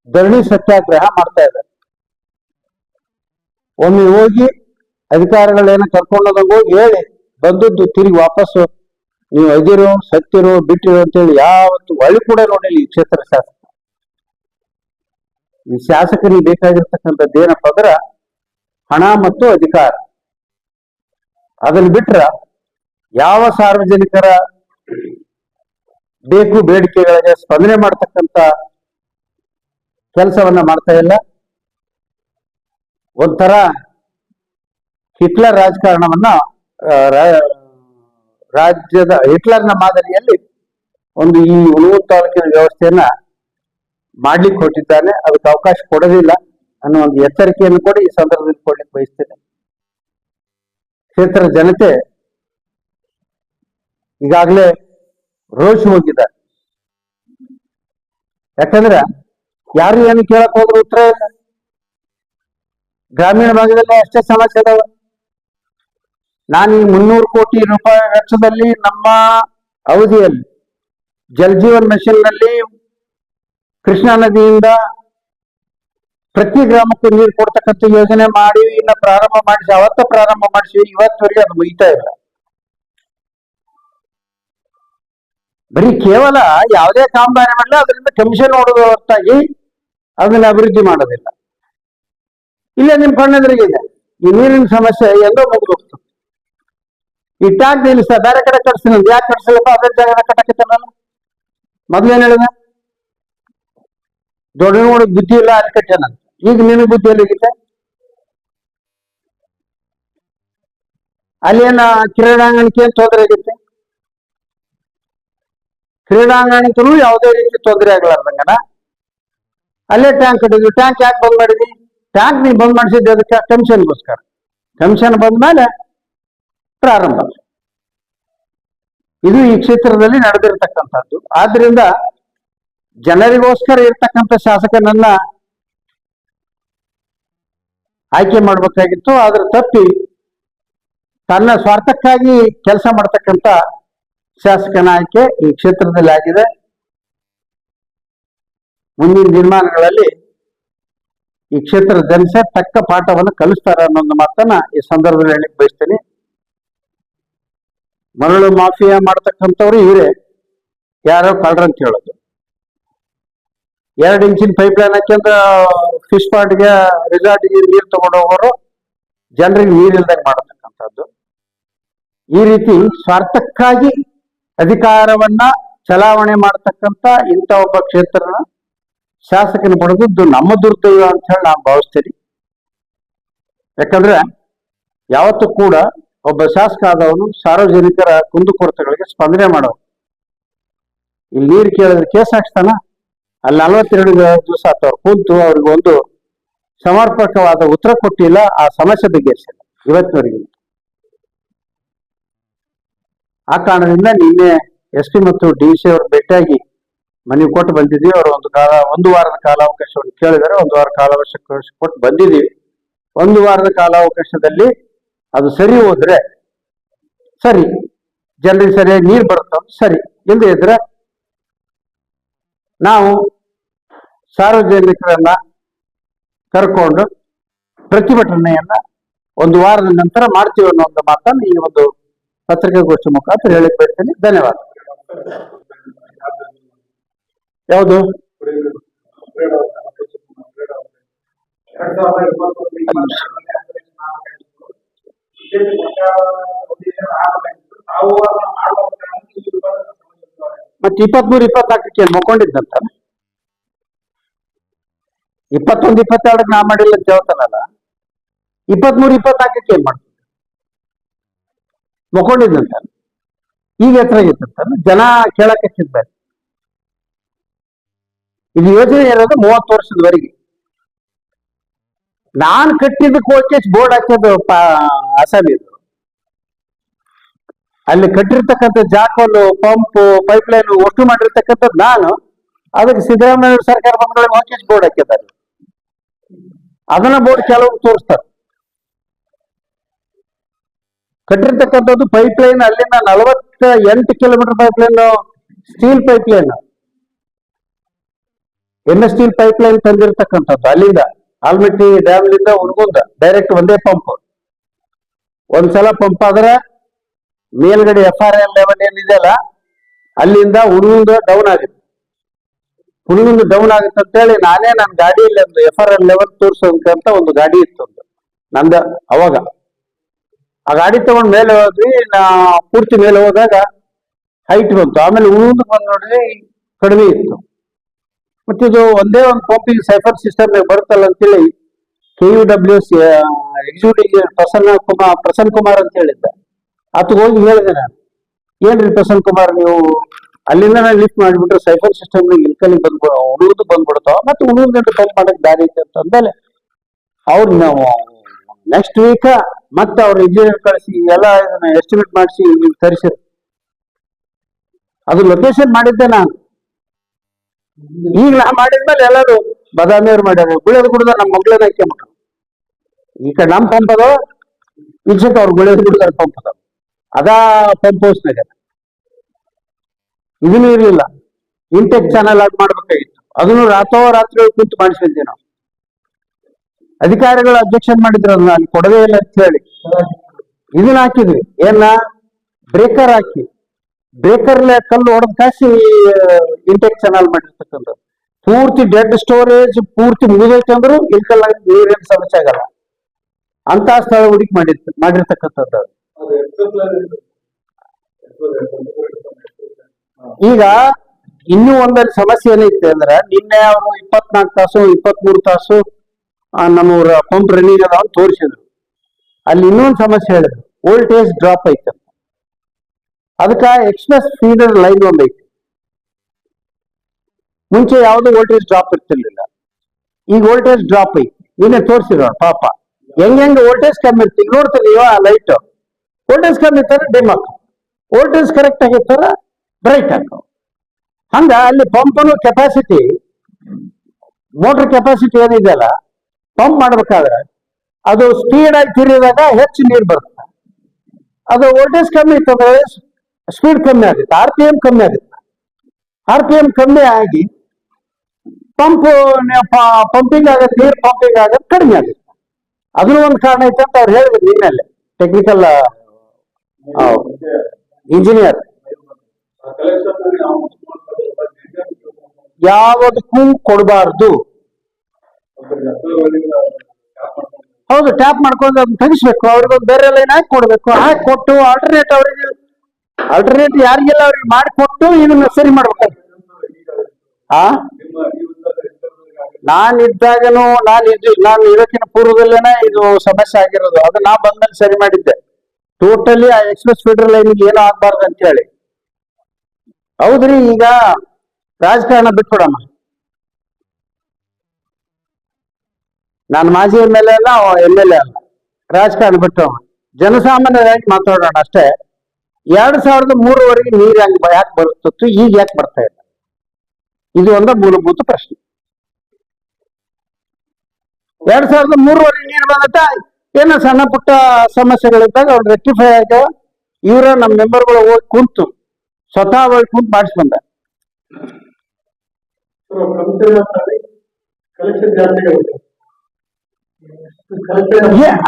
ಧರಣಿ ಸತ್ಯಾಗ್ರಹ ಮಾಡ್ತಾ ಇದ್ದಾರೆ. ಒಮ್ಮೆ ಹೋಗಿ ಅಧಿಕಾರಿಗಳೇನ ಕರ್ಕೊಂಡೋದಂಗ ಹೋಗಿ ಹೇಳಿ ಬಂದದ್ದು ತಿರುಗಿ ವಾಪಸ್ಸು ನೀವು ಅದಿರೋ ಸತ್ತಿರೋ ಬಿಟ್ಟಿರೋ ಅಂತೇಳಿ ಯಾವತ್ತು ಒಳ್ಳೆ ಕೂಡ ನೋಡಿಲ್ಲ ಈ ಕ್ಷೇತ್ರ ಶಾಸಕ. ಈ ಶಾಸಕರಿಗೆ ಬೇಕಾಗಿರ್ತಕ್ಕಂಥದ್ದು ಏನಪ್ಪ ಅಂದ್ರ ಹಣ ಮತ್ತು ಅಧಿಕಾರ. ಅದನ್ನ ಬಿಟ್ರ ಯಾವ ಸಾರ್ವಜನಿಕರ ಬೇಕು ಬೇಡಿಕೆಗಳಿಗೆ ಸ್ಪಂದನೆ ಮಾಡ್ತಕ್ಕಂಥ ಕೆಲಸವನ್ನ ಮಾಡ್ತಾ ಇಲ್ಲ. ಒಂಥರ ಹಿಟ್ಲರ್ ರಾಜಕಾರಣವನ್ನ ರಾಜ್ಯದ ಹಿಟ್ಲರ್ನ ಮಾದರಿಯಲ್ಲಿ ಒಂದು ಈ ಹುಣಗೂರು ತಾಲೂಕಿನ ವ್ಯವಸ್ಥೆಯನ್ನ ಮಾಡ್ಲಿಕ್ಕೆ ಹೊರಟಿದ್ದಾನೆ. ಅದಕ್ಕೆ ಅವಕಾಶ ಕೊಡೋದಿಲ್ಲ ಅನ್ನೋ ಒಂದು ಎಚ್ಚರಿಕೆಯನ್ನು ಕೂಡ ಈ ಸಂದರ್ಭದಲ್ಲಿ ಕೊಡ್ಲಿಕ್ಕೆ ಬಯಸ್ತೇನೆ. ಕ್ಷೇತ್ರ ಜನತೆ ಈಗಾಗಲೇ ರೋಷ್ ಹೋಗಿದ್ದಾರೆ. ಯಾಕಂದ್ರೆ ಯಾರು ಏನು ಕೇಳಕ್ ಹೋದ್ರು ಉತ್ತರ ಇಲ್ಲ. ಗ್ರಾಮೀಣ ಭಾಗದಲ್ಲಿ ಅಷ್ಟೇ ಸಮಸ್ಯೆ ಅದಾವ. ನಾನು ಈ 300 ಕೋಟಿ ರೂಪಾಯಿ ವೆಚ್ಚದಲ್ಲಿ ನಮ್ಮ ಅವಧಿಯಲ್ಲಿ ಜಲಜೀವನ್ ಮಿಷನ್ ನಲ್ಲಿ ಕೃಷ್ಣಾ ನದಿಯಿಂದ ಪ್ರತಿ ಗ್ರಾಮಕ್ಕೂ ನೀರು ಕೊಡ್ತಕ್ಕಂಥ ಯೋಜನೆ ಮಾಡಿ ಇನ್ನ ಪ್ರಾರಂಭ ಮಾಡಿಸಿ, ಅವತ್ತ ಪ್ರಾರಂಭ ಮಾಡಿಸಿ, ಇವತ್ತವರೆಗೆ ಅದು ಮುಗಿತಾ ಇಲ್ಲ. ಬರೀ ಕೇವಲ ಯಾವುದೇ ಕಾಮಗಾರಿ ಮಾಡಲಿ ಅದರಿಂದ ಕಮಿಷನ್ ನೋಡೋದು ಹೊರತಾಗಿ ಅದನ್ನ ಅಭಿವೃದ್ಧಿ ಮಾಡೋದಿಲ್ಲ. ಇಲ್ಲೇ ನಿಮ್ ಕಣ್ಣೆದುರಿಗಿದೆ ಈ ನೀರಿನ ಸಮಸ್ಯೆ ಎಲ್ಲೋ ಮುಗಿದು ಹೋಗ್ತದೆ. ಈ ಟ್ಯಾಂಕ್ ನಿಲ್ಲಿಸ ಬೇರೆ ಕಡೆ ಕಟ್ಸಿ, ಯಾಕೆ ಕಟ್ಸಲಪ್ಪ ಅದೇ ಜಾಗ ಕಟ್ಟಕತ್ತಲ್ಲ. ಮೊದ್ಲೇನ್ ಹೇಳಿದ, ದೊಡ್ಡ ನೋಡಿ ಬುದ್ಧಿ ಇಲ್ಲ ಅಲ್ಲಿ ಕಟ್ಟೇನಂತ. ಈಗ ನಿನಗೆ ಬುದ್ಧಿ ಎಲ್ಲಿಗಿದೆ? ಅಲ್ಲೇನ ಕ್ರೀಡಾಂಗಣಕ್ಕೆ ಏನ್ ತೊಂದರೆ ಆಗಿತ್ತೆ? ಕ್ರೀಡಾಂಗಣಕ್ಕೂ ಯಾವುದೇ ರೀತಿ ತೊಂದರೆ ಆಗ್ಲಾರ್ದಂಗನ ಅಲ್ಲೇ ಟ್ಯಾಂಕ್ ಕಟ್ಟಿದ್ವಿ. ಟ್ಯಾಂಕ್ ಯಾಕೆ ಬಂದ್ ಮಾಡಿದ್ವಿ? ಟ್ಯಾಂಕ್ ನೀವು ಬಂದ್ ಮಾಡಿಸಿದ್ದೆ ಅದಕ್ಕೆ ಕಮಿಷನ್ಗೋಸ್ಕರ. ಕಮಿಷನ್ ಬಂದ ಮೇಲೆ ಪ್ರಾರಂಭ. ಇದು ಈ ಕ್ಷೇತ್ರದಲ್ಲಿ ನಡೆದಿರ್ತಕ್ಕಂಥದ್ದು. ಆದ್ರಿಂದ ಜನರಿಗೋಸ್ಕರ ಇರ್ತಕ್ಕಂಥ ಶಾಸಕನನ್ನ ಆಯ್ಕೆ ಮಾಡ್ಬೇಕಾಗಿತ್ತು. ಆದ್ರೆ ತಪ್ಪಿ ತನ್ನ ಸ್ವಾರ್ಥಕ್ಕಾಗಿ ಕೆಲಸ ಮಾಡ್ತಕ್ಕಂಥ ಶಾಸಕನ ಆಯ್ಕೆ ಈ ಕ್ಷೇತ್ರದಲ್ಲಿ ಆಗಿದೆ. ಮುಂದಿನ ದಿನಮಾನಗಳಲ್ಲಿ ಈ ಕ್ಷೇತ್ರದ ಜನತೆ ತಕ್ಕ ಪಾಠವನ್ನು ಕಲಿಸ್ತಾರ ಅನ್ನೋ ಮಾತನ್ನ ಈ ಸಂದರ್ಭದಲ್ಲಿ ಹೇಳಲಿಕ್ಕೆ ಬಯಸ್ತೇನೆ. ಮರಳು ಮಾಫಿಯಾ ಮಾಡ್ತಕ್ಕಂಥವ್ರು ಇವರೇ, ಯಾರೋ ಕಳ್ರಂತ ಹೇಳೋದು. 2 ಇಂಚಿನ ಪೈಪ್ ಲೈನ್ ಹಾಕ್ಯಂತ ಫಿಶ್ ಪಾಟ್ಗೆ ರೆಸಾರ್ಟ್ಗೆ ನೀರು ತಗೊಂಡು ಹೋಗೋರು ಜನರಿಗೆ ನೀರಿಲ್ದಂಗೆ ಮಾಡತಕ್ಕಂಥದ್ದು. ಈ ರೀತಿ ಸ್ವಾರ್ಥಕ್ಕಾಗಿ ಅಧಿಕಾರವನ್ನ ಚಲಾವಣೆ ಮಾಡತಕ್ಕಂಥ ಇಂಥ ಒಬ್ಬ ಕ್ಷೇತ್ರನ ಶಾಸಕನ ಪಡೆದದ್ದು ನಮ್ಮ ದುರ್ದೈವ ಅಂತ ಹೇಳಿ ನಾನು ಭಾವಿಸ್ತೀನಿ. ಯಾಕಂದ್ರೆ ಯಾವತ್ತೂ ಕೂಡ ಒಬ್ಬ ಶಾಸಕ ಆದವನು ಸಾರ್ವಜನಿಕರ ಕುಂದುಕೊರತೆಗಳಿಗೆ ಸ್ಪಂದನೆ ಮಾಡೋನು. ಇಲ್ಲಿ ನೀರು ಕೇಳಿದ್ರೆ ಕೇಸ್ ಹಾಕ್ತಾನ, ಅಲ್ಲಿ 42 ದಿವಸ ಆತವ್ರು ಕೂತು ಅವ್ರಿಗೆ ಒಂದು ಸಮರ್ಪಕವಾದ ಉತ್ತರ ಕೊಟ್ಟಿಲ್ಲ, ಆ ಸಮಸ್ಯೆ ಬಗೆಹರಿಸಿಲ್ಲ ಇವತ್ತಿನವರೆಗೆ. ಆ ಕಾರಣದಿಂದ ನಿನ್ನೆ SP ಮತ್ತು DC ಅವರು ಭೇಟಿಯಾಗಿ ಮನವಿ ಕೊಟ್ಟು ಬಂದಿದ್ದೀವಿ. ಅವರು ಒಂದು ವಾರದ ಕಾಲಾವಕಾಶವನ್ನು ಕೇಳಿದರೆ 1 ವಾರ ಕಾಲಾವಕಾಶ ಕೊಟ್ಟು ಬಂದಿದ್ದೀವಿ. 1 ವಾರದ ಕಾಲಾವಕಾಶದಲ್ಲಿ ಅದು ಸರಿ ಹೋದ್ರೆ ಸರಿ, ಜನರಿಗೆ ಸರಿಯಾಗಿ ನೀರು ಬರುತ್ತ ಸರಿ, ಇಲ್ಲದೆ ಇದ್ರೆ ನಾವು ಸಾರ್ವಜನಿಕರನ್ನ ಕರ್ಕೊಂಡು ಪ್ರತಿಭಟನೆಯನ್ನ 1 ವಾರದ ನಂತರ ಮಾಡ್ತೀವಿ ಅನ್ನೋ ಒಂದು ಮಾತನ್ನು ಈ ಒಂದು ಪತ್ರಿಕಾಗೋಷ್ಠಿ ಮುಖಾಂತರ ಹೇಳಿಕ್ ಬಯಸ್ತೇನೆ. ಧನ್ಯವಾದ. ಯಾವುದು ಮತ್ತೆ 23-24 ಏನ್ ಮುಕ್ಕೊಂಡಿದ್ದಂತ 21-22 ನಾ ಮಾಡಿಲ್ಲ ಅಂತ ಹೇಳ್ತಾನಲ್ಲ, 23-24 ಏನ್ ಮಾಡ್ತೀನಿ ಮುಕ್ಕೊಂಡಿದ್ದಂತ. ಈಗ ಎತ್ತರ ಆಗಿತ್ತಂತ ಜನ ಕೇಳಕ್ಕಿದ್ದಾರೆ. ಇದು ಯೋಜನೆ ಇರೋದು 30 ವರ್ಷದವರೆಗೆ. ನಾನ್ ಕಟ್ಟಿದ್ದಕ್ಕೆ ಹೋಗಿ ಬೋರ್ಡ್ ಹಾಕೋದು ಅಸಾಮಿದು. ಅಲ್ಲಿ ಕಟ್ಟಿರ್ತಕ್ಕಂಥ ಜಾಕಲು, ಪಂಪ್, ಪೈಪ್ಲೈನ್ ಒಟ್ಟು ಮಾಡಿರ್ತಕ್ಕಂಥದ್ದು ನಾನು. ಅದಕ್ಕೆ ಸಿದ್ದರಾಮಯ್ಯ ಸರ್ಕಾರ ಬಂದ್ಗಳಿಗೆ ಹೋಗಿ ಬೋರ್ಡ್ ಹಾಕಿದ್ದಾರೆ. ಅದನ್ನ ಬೋರ್ಡ್ ಕೆಲವು ತೋರಿಸ್ತಾರೆ. ಕಟ್ಟಿರ್ತಕ್ಕಂಥದ್ದು ಪೈಪ್ಲೈನ್ ಅಲ್ಲಿಂದ 48 kilometre pipeline, steel pipeline, MS steel pipeline ತಂದಿರ್ತಕ್ಕಂಥದ್ದು. ಅಲ್ಲಿಂದ ಆಲ್ಮಟ್ಟಿ ಡ್ಯಾಮ್ಲಿಂದ ಉಣಗುಂದ ಡೈರೆಕ್ಟ್ ಒಂದೇ ಪಂಪ್. ಒಂದ್ಸಲ ಪಂಪ್ ಆದ್ರೆ ಮೇಲ್ಗಡೆ FRL ಲೆವೆಲ್ ಏನಿದೆಯಲ್ಲ ಅಲ್ಲಿಂದ ಉಣಗುಂದ ಡೌನ್ ಆಗುತ್ತೆ. ಉಣಗುಂದ ಡೌನ್ ಆಗುತ್ತೆ ಅಂತೇಳಿ ನಾನೇ ನನ್ನ ಗಾಡಿಯಲ್ಲಿ ಒಂದು FRL ಲೆವೆಲ್ ತೋರ್ಸೋದಂತ ಒಂದು ಗಾಡಿ ಇತ್ತು ನಂದ. ಅವಾಗ ಆ ಗಾಡಿ ತಗೊಂಡ್ ಮೇಲೆ ಹೋದ್ವಿ. ಪೂರ್ತಿ ಮೇಲೆ ಹೋದಾಗ ಹೈಟ್ ಬಂತು. ಆಮೇಲೆ ಉಣಗುಂದ ಬಂದ್ ನೋಡಿದ್ರೆ ಕಡಿಮೆ ಇತ್ತು. ಮತ್ತಿದು ಒಂದೇ ಒಂದು ಪಂಪಿಂಗ್ ಸೈಫರ್ ಸಿಸ್ಟಮ್ ಬರುತ್ತಲ್ಲ ಅಂತೇಳಿ KUWS ಎಕ್ಸಿಕ್ಯೂಟಿವ್ ಪ್ರಸನ್ನ ಕುಮಾರ್ ಅಂತ ಹೇಳಿದ್ದ. ಅದು ಹೋಗಿ ಹೇಳಿದೆ ನಾನು, ಏನ್ರಿ ಪ್ರಸನ್ನ ಕುಮಾರ್, ನೀವು ಅಲ್ಲಿಂದ ಲಿಫ್ಟ್ ಮಾಡಿಬಿಟ್ರೆ ಸೈಫರ್ ಸಿಸ್ಟಮ್ ಇಲ್ಕಲ್ಲಿ ಉಳಿದು ಬಂದ್ಬಿಡ್ತಾವ, ಮತ್ತೆ ಉಳಿದ ಪಂಪ್ ಮಾಡಕ್ ದಾರಿ ಐತೆ ಅಂತ ಅಂದಮೇಲೆ ಅವ್ರು ನಾವು ನೆಕ್ಸ್ಟ್ ವೀಕ್ ಮತ್ತೆ ಅವ್ರ ಇಂಜಿನಿಯರ್ ಕಳಿಸಿ ಎಲ್ಲ ಇದನ್ನ ಎಸ್ಟಿಮೇಟ್ ಮಾಡಿಸಿ ಇಲ್ಲಿ ತರಿಸಿದ್ರು. ಅದು ಲೊಕೇಶನ್ ಮಾಡಿದ್ದೆ ನಾನು. ಈಗ ನಾ ಮಾಡಿದ್ಮೇಲೆ ಎಲ್ಲರೂ ಬದಾಮಿಯವ್ರು ಮಾಡ್ಯಾರ. ಗುಳಿಯೋದು ಕುಡ್ದ ನಮ್ಮ ಮಗಳನ್ನ ಹಾಕ್ಯಬಿಟ್ರು. ಈ ಕಡೆ ನಮ್ ಪಂಪ್ ಅದ, ಇಲ್ಸಕ್ ಅವ್ರು ಗುಳಿಯೋದು ಕುಡ್ದಾರ ಪಂಪ್ ಅದ. ಅದಾ ಪಂಪ್ ಹೌಸ್ನಾಗ ಇದನ್ನು ಇರ್ಲಿಲ್ಲ. ಇಂಟೆಕ್ ಚಾನಲ್ ಆಗಿ ಮಾಡ್ಬೇಕಾಗಿತ್ತು. ಅದನ್ನು ರಾತ್ರಿ ಕುಂತು ಮಾಡಿಸಿದ್ವಿ ನಾವು. ಅಧಿಕಾರಿಗಳು ಅಬ್ಜೆಕ್ಷನ್ ಮಾಡಿದ್ರು, ಅದನ್ನ ಅಲ್ಲಿ ಕೊಡವೇ ಇಲ್ಲ ಅಂತ ಹೇಳಿ ಇದನ್ನ ಹಾಕಿದ್ವಿ. ಏನ ಬ್ರೇಕರ್ ಹಾಕಿ, ಬ್ರೇಕರ್ ಕಲ್ಲು ಹೊಡೆದ್ ಕಾಸಿ ಇಂಟೆಕ್ ಚಾನಲ್ ಮಾಡಿರ್ತಕ್ಕಂಥದ್ದು. ಪೂರ್ತಿ ಡೆಡ್ ಸ್ಟೋರೇಜ್ ಪೂರ್ತಿ ಮುಗಿದೈತೆ ಅಂದ್ರು ಇಲ್ಕಲ್ಲ ನೀರಿನ ಸಮಸ್ಯೆ ಆಗಲ್ಲ ಅಂತ ಸ್ಥಳ ಹುಡುಕಿ ಮಾಡಿರ್ತಕ್ಕಂಥದ್ದು. ಈಗ ಇನ್ನೂ ಒಂದಲ್ಲಿ ಸಮಸ್ಯೆ ಏನೈತೆ ಅಂದ್ರೆ, ನಿನ್ನೆ ಅವರು 24 ತಾಸು 23 ತಾಸು ನಮ್ಮೂರ ಪಂಪ್ ರನ್ನಿಂಗ್ ಅದಾವ ತೋರಿಸಿದ್ರು. ಅಲ್ಲಿ ಇನ್ನೊಂದು ಸಮಸ್ಯೆ ಹೇಳಿದ್ರು, ವೋಲ್ಟೇಜ್ ಡ್ರಾಪ್ ಐತೆ. ಅದಕ್ಕೆ ಎಕ್ಸ್ಪ್ರೆಸ್ ಫೀಡರ್ ಲೈನ್ ಒಂದು ಐತಿ. ಮುಂಚೆ ಯಾವ್ದು ವೋಲ್ಟೇಜ್ ಡ್ರಾಪ್ ಇರ್ತಿರ್ಲಿಲ್ಲ, ಈಗ ವೋಲ್ಟೇಜ್ ಡ್ರಾಪ್ ಐತಿ. ನಿನ್ನೆ ತೋರಿಸಿದ್ರು ಪಾಪ ಹೆಂಗ್ ವೋಲ್ಟೇಜ್ ಕಮ್ಮಿ ಇರ್ತಿ. ಈಗ ನೋಡ್ತೀರಿ ನೀವು ಆ ಲೈಟ್ ವೋಲ್ಟೇಜ್ ಕಮ್ಮಿ ಇರ್ತಾರೆ ಡಿಮ್ ಹಾಕ, ವೋಲ್ಟೇಜ್ ಕರೆಕ್ಟ್ ಆಗಿರ್ತಾರ ಬ್ರೈಟ್ ಹಾಕ. ಹಂಗ ಅಲ್ಲಿ ಪಂಪನು ಕೆಪಾಸಿಟಿ, ಮೋಟರ್ ಕೆಪಾಸಿಟಿ ಏನಿದೆಯಲ್ಲ ಪಂಪ್ ಮಾಡ್ಬೇಕಾದ್ರೆ ಅದು ಸ್ಪೀಡ್ ಆಗಿ ತಿರುಗಿದಾಗ ಹೆಚ್ಚು ನೀರು ಬರುತ್ತೆ. ಅದು ವೋಲ್ಟೇಜ್ ಕಮ್ಮಿ ಇತ್ತಂದ್ರೆ ಸ್ಪೀಡ್ ಕಮ್ಮಿ ಆಗುತ್ತೆ, RPM ಕಮ್ಮಿ ಆಗುತ್ತೆ. RPM ಕಮ್ಮಿ ಆಗಿ ಪಂಪಿಂಗ್ ಆಗತ್ತೆ, ನೀರು ಪಂಪಿಂಗ್ ಆಗತ್ತೆ ಕಡಿಮೆ ಆಗುತ್ತೆ. ಅದನ್ನು ಒಂದು ಕಾರಣ ಐತೆ ಅಂತ ಅವ್ರು ಹೇಳಿದ್ರು ನಿನ್ನೆಲ್ಲ ಟೆಕ್ನಿಕಲ್ ಇಂಜಿನಿಯರ್. ಯಾವುದಕ್ಕೂ ಕೊಡಬಾರ್ದು. ಹೌದು, ಟ್ಯಾಪ್ ಮಾಡ್ಕೊಂಡು ಅದನ್ನ ತೆಗಿಸ್ಬೇಕು. ಅವ್ರಿಗೊಂದು ಬೇರೆ ಲೈನ್ ಹಾಕಿ ಕೊಡ್ಬೇಕು. ಹಾಕಿ ಕೊಟ್ಟು ಆಲ್ಟರ್ನೇಟ್ ಯಾರಿಗೆಲ್ಲ ಅವ್ರಿಗೆ ಮಾಡಿಕೊಟ್ಟು ಇದನ್ನ ಸರಿ ಮಾಡ್ಬೇಕು. ನಾನಿದ್ದಾಗನು ನಾನು ಇದಕ್ಕಿಂತ ಪೂರ್ವದಲ್ಲೇನೆ ಇದು ಸಮಸ್ಯೆ ಆಗಿರೋದು. ಅದು ನಾ ಬಂದ್ಮೇಲೆ ಸರಿ ಮಾಡಿದ್ದೆ. ಟೋಟಲಿ ಆ ಎಕ್ಸ್ಪ್ರೆಸ್ ಫೀಡರ್ ಲೈನ್ಗೆ ಏನೂ ಆಗ್ಬಾರ್ದು ಅಂತ ಹೇಳಿ. ಹೌದ್ರಿ, ಈಗ ರಾಜಕಾರಣ ಬಿಟ್ಬಿಡಮ್ಮ. ನಾನು ಮಾಜಿ MLA ಅಲ್ಲ, MLA ಅಲ್ಲ, ರಾಜಕಾರಣ ಬಿಟ್ಟು ಜನಸಾಮಾನ್ಯರಾಗಿ ಮಾತಾಡೋಣ ಅಷ್ಟೇ. 2003 ನೀರು ಯಾಕೆ ಬರುತ್ತಿತ್ತು, ಈಗ ಯಾಕೆ ಬರ್ತಾ ಇಲ್ಲ? ಇದು ಒಂದು ಮೂಲಭೂತ ಪ್ರಶ್ನೆ. 2003 ನೀರು ಬಂದತ್ತ, ಏನೋ ಸಣ್ಣ ಪುಟ್ಟ ಸಮಸ್ಯೆಗಳಿದ್ದಾಗ ಅವ್ರು ರೆಕ್ಟಿಫೈ ಆಗ್ಯಾವ. ಇವರ ನಮ್ಮ ಮೆಂಬರ್ಗಳು ಹೋಗಿ ಕುಂತು ಸ್ವತಃ ಹೋಗಿ ಕುಂತು ಮಾಡಿಸಿ ಬಂದ.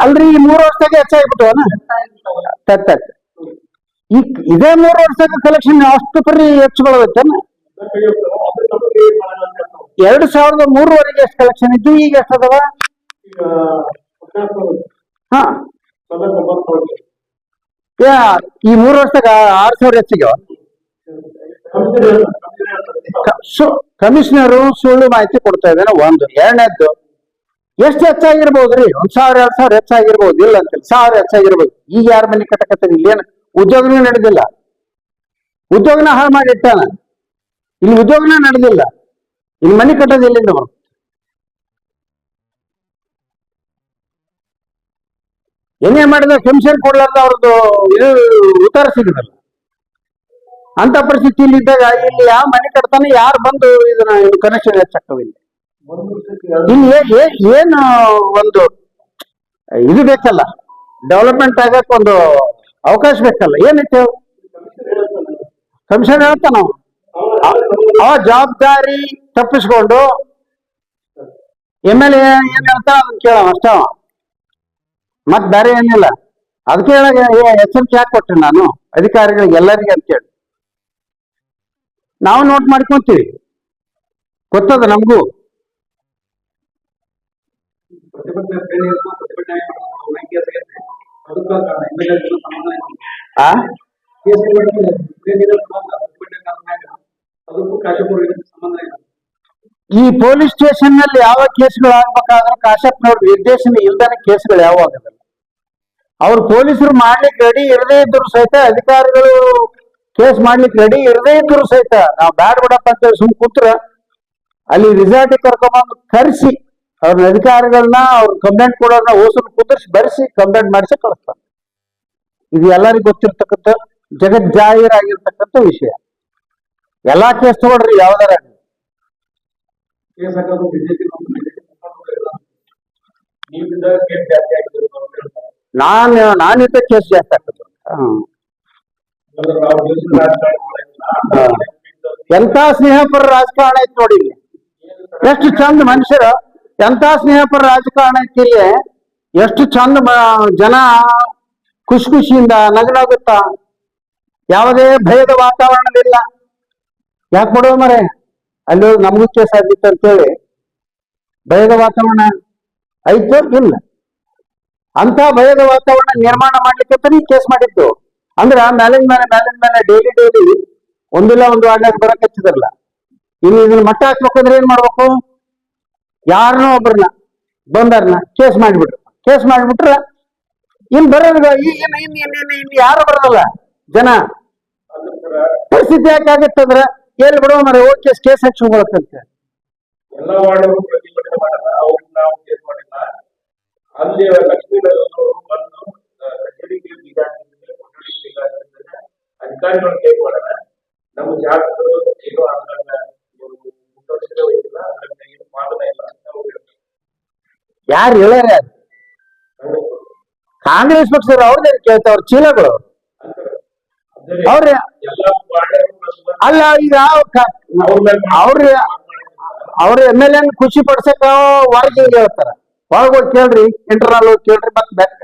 ಅಲ್ರಿ, ಈ 3 ವರ್ಷದಾಗ ಹೆಚ್ಚಾಗ್ಬಿಟ್ಟವನ ಈಗ ಇದೇ 3 ವರ್ಷದಾಗ ಕಲೆಕ್ಷನ್ ಅಷ್ಟು ಪರಿ ಹೆಚ್ಚುಗಳತ್ತೇನ? 2003 ಎಷ್ಟು ಕಲೆಕ್ಷನ್ ಇದ್ದು, ಈಗ ಎಷ್ಟು ಅದಾವ? ಹಾ, ಈ 3 ವರ್ಷದಾಗ 6,000 ಹೆಚ್ಚಿಗೆ. ಕಮಿಷನರು ಸುಳ್ಳು ಮಾಹಿತಿ ಕೊಡ್ತಾ ಇದ್ದಾನೆ. ಒಂದು. ಎರಡನೇದ್ದು, ಎಷ್ಟು ಹೆಚ್ಚಾಗಿರ್ಬೋದ್ರಿ? 1,000 2,000 ಹೆಚ್ಚಾಗಿರ್ಬೋದು, ಇಲ್ಲ ಅಂತಿಲ್ಲ, 1,000 ಹೆಚ್ಚಾಗಿರ್ಬೋದು. ಈಗ ಯಾರ ಮನೆ ಕಟ್ಟಕತ್ತಾರೆ? ಇಲ್ಲೇನು ಉದ್ಯೋಗನೇ ನಡೆದಿಲ್ಲ, ಉದ್ಯೋಗನ ಹಾಳು ಮಾಡಿ ಇಟ್ಟಾನ. ಇಲ್ಲಿ ಉದ್ಯೋಗನೇ ನಡೆದಿಲ್ಲ, ಇಲ್ಲಿ ಮನೆ ಕಟ್ಟೋದಿಲ್ಲ. ಏನೇ ಮಾಡಿದ ಕಮಿಷನ್ ಕೊಡ್ಲಾರ್ದ ಅವ್ರದ್ದು ಇದು ಉತ್ತರ ಸಿಗುದಲ್ಲ. ಅಂತ ಪರಿಸ್ಥಿತಿ ಇದ್ದಾಗ ಇಲ್ಲಿ ಯಾವ ಮನೆ ಕಟ್ತಾನೆ, ಯಾರು ಬಂದು ಇದನ್ನ ಕನೆಕ್ಷನ್ ಹೆಚ್ಚಾಕವಿಲ್ಲ. ಇಲ್ಲಿ ಏನು ಒಂದು ಇದು ಬೇಕಲ್ಲ, ಡೆವಲಪ್ಮೆಂಟ್ ಆಗಕ್ಕೆ ಒಂದು ಅವಕಾಶ ಬೇಕಲ್ಲ. ಏನೈತೆ ಕಮಿಷನ್ ಹೇಳ್ತಾನ, ಅವ ಜವಾಬ್ದಾರಿ ತಪ್ಪಿಸ್ಕೊಂಡು MLA ಏನ್ ಹೇಳ್ತಾನ ಅದನ್ನ ಕೇಳವ ಅಷ್ಟೇ, ಮತ್ ಬೇರೆ ಏನಿಲ್ಲ. ಅದಕ್ಕೆ ಎಚ್ಚರಿಕೆ ಯಾಕೆ ಕೊಟ್ಟೆ ನಾನು ಅಧಿಕಾರಿಗಳಿಗೆ ಎಲ್ಲರಿಗೆ ಅಂತೇಳಿ. ನಾವು ನೋಟ್ ಮಾಡ್ಕೊಂತೀವಿ, ಗೊತ್ತದ ನಮಗೂ. ಈ ಪೊಲೀಸ್ ಸ್ಟೇಷನ್ ನಲ್ಲಿ ಯಾವ ಕೇಸ್ಗಳು ಆಗ್ಬೇಕಾದ್ರೆ ಕಾಶ್ಯಪ್ನವ್ರ ನಿರ್ದೇಶನ ಇಲ್ದಾನೆ ಕೇಸ್ಗಳು ಯಾವ ಆಗೋದಿಲ್ಲ. ಅವ್ರು ಪೊಲೀಸರು ಮಾಡ್ಲಿಕ್ಕೆ ರೆಡಿ ಇರದೇ ಇದ್ರು ಸಹಿತ, ಅಧಿಕಾರಿಗಳು ಕೇಸ್ ಮಾಡ್ಲಿಕ್ಕೆ ರೆಡಿ ಇರದೇ ಇದ್ರು ಸಹಿತ, ನಾವು ಬ್ಯಾಡ್ ಬಿಡಪ್ಪ ಅಂತ ಸುಮ್ ಕೂತ್ರ ಅಲ್ಲಿ ರಿಸಾರ್ಟ್ ಕರ್ಕೊಂಡ್ಬಂದು ಕರೆಸಿ ಅವ್ರ ಅಧಿಕಾರಿಗಳನ್ನ, ಅವ್ರ ಕಂಪ್ಲೇಂಟ್ ಕೊಡೋರ್ನ ಓಸು ಕುಂದರ್ಸಿ ಬರೆಸಿ ಕಂಪ್ಲೇಂಟ್ ಮಾಡಿಸಿ ಕಳಿಸ್ತಾರೆ. ಇದು ಎಲ್ಲರಿಗೂ ಗೊತ್ತಿರ್ತಕ್ಕಂಥ ಜಗಜ್ಜಾಹೀರಾಗಿರ್ತಕ್ಕಂಥ ವಿಷಯ. ಎಲ್ಲಾ ಕೇಸ್ ತಗೊಳ್ರಿ, ಯಾವ್ದಾರ ನಾನಿದ್ದ ಕೇಸ್ ಜಾಸ್ತಿ ಆಗ್ತದೆ. ಎಂತ ಸ್ನೇಹಪರ ರಾಜಕಾರಣ ಐತಿ ನೋಡಿ, ಎಷ್ಟು ಚಂದ ಮನುಷ್ಯರು, ಎಂತ ಸ್ನೇಹಪರ ರಾಜಕಾರಣ ಐತಿ ಇಲ್ಲಿ. ಎಷ್ಟು ಚಂದ ಜನ ಖುಷಿಯಿಂದ ನಗನಗುತ್ತಾ, ಯಾವುದೇ ಭಯದ ವಾತಾವರಣವಿಲ್ಲ. ಯಾಕೆ ಕೊಡುವ ಮರೆ ಅಲ್ಲಿ ನಮಗೂ ಕೇಸ್ ಆಗಿತ್ತು ಅಂತೇಳಿ ಭಯದ ವಾತಾವರಣ ಐತೋ ಇಲ್ಲ? ಅಂತ ಭಯದ ವಾತಾವರಣ ನಿರ್ಮಾಣ ಮಾಡ್ಲಿಕ್ಕೆ ಕೇಸ್ ಮಾಡಿದ್ದು. ಅಂದ್ರ ಮೇಲಿನ ಮೇಲೆ ಡೈಲಿ ಒಂದಿಲ್ಲ ಒಂದು ವಾರ್ಡ್ನಾಗ ಬರಕ್ ಹಚ್ಚಿದ್ರಲ್ಲ. ಇನ್ನು ಇದನ್ನ ಮಟ್ಟ ಹಾಕ್ಬೇಕಂದ್ರೆ ಏನ್ ಮಾಡ್ಬೇಕು? ಯಾರನ್ನೋ ಒಬ್ಬರನ್ನ ಬಂದಾರನ್ನ ಕೇಸ್ ಮಾಡಿಬಿಟ್ರ ಇನ್ ಬರೋದ ಇನ್ ಯಾರು ಬರೋದಲ್ಲ ಜನ. ಪರಿಸ್ಥಿತಿ ಯಾಕಾಗತ್ತಂದ್ರ ಎಲ್ಲಿ ಬಿಡುವ ಮರೆ ಹೋಗಿ ಕೇಸ್ ಹಚ್ಚಿ ಹೋಗ್ಬೇಕಂತ ಎಲ್ಲ ವಾರ್ಡ್ ಪ್ರತಿಭಟನೆ ಮಾಡಲ್ಲ. ಅವ್ರಿಗೆ ನಾವು ಕೇಸ್ ಮಾಡಿಲ್ಲ. ಅಲ್ಲಿ ಲಕ್ಷ್ಮೀ ಬಂದು ಕಚೇರಿಗೆ ಅಧಿಕಾರಿಗಳು ಕೇಸ್ ಮಾಡಲ್ಲ. ನಮ್ಮ ಜಾಗಗಳು ಏನೋ ಅದನ್ನ ಮುಟ್ಟೋಷಿಕೆ ಹೋಗಿಲ್ಲ, ಅದನ್ನ ಏನು ಮಾಡೋದೇ ಇಲ್ಲ ಅಂತ ಹೋಗಿರ್ತಾರೆ. ಯಾರು ಹೇಳ್ಯಾರ? ಕಾಂಗ್ರೆಸ್ ಪಕ್ಷದವ್ರು ಅವ್ರದೇ ಕೇಳ್ತಾವ್ರ ಚೀಲಗಳು ಅವ್ರ ಅಲ್ಲ. ಈಗ ಅವ್ರ MLA ಖುಷಿ ಪಡ್ಸಕ ಹೊರಗೆ ಹೇಳ್ತಾರ. ಒಳಗೆ ಹೋಗಿ ಕೇಳ್ರಿ, ಇಂಟರ್ನಲ್ ಹೋಗಿ ಕೇಳ್ರಿ, ಮತ್ ಬ್ಯಾಕ್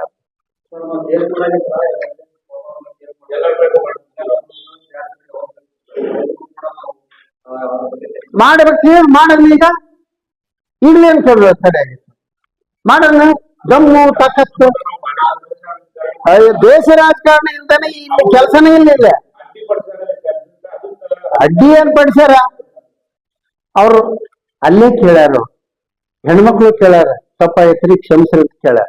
ಮಾಡ್ಬೇಕು. ಮಾಡಲ್ಲ ಈಗಲೇನ್ ಕೇಳಿದ್ರು ಸರಿಯಾಗಿ ಮಾಡಲ್ಲ. ದಮ್ಮು ತಾಕತ್ತು ದೇಶ ರಾಜಕಾರಣ ಇಲ್ದಾನೆ ಇಲ್ಲಿ ಕೆಲಸನೇ ಇಲ್ಲ. ಅಡ್ಡಿ ಏನ್ ಪಡಿಸ್ಯಾರ? ಅವ್ರು ಅಲ್ಲೇ ಕೇಳ್ಯಾರ, ಹೆಣ್ಮಕ್ಳು ಕೇಳ್ಯಾರ, ತಪ್ಪಾಯ್ತ್ರಿ ಕ್ಷಮಿಸ್ರಿ ಅಂತ ಕೇಳ್ಯಾರ.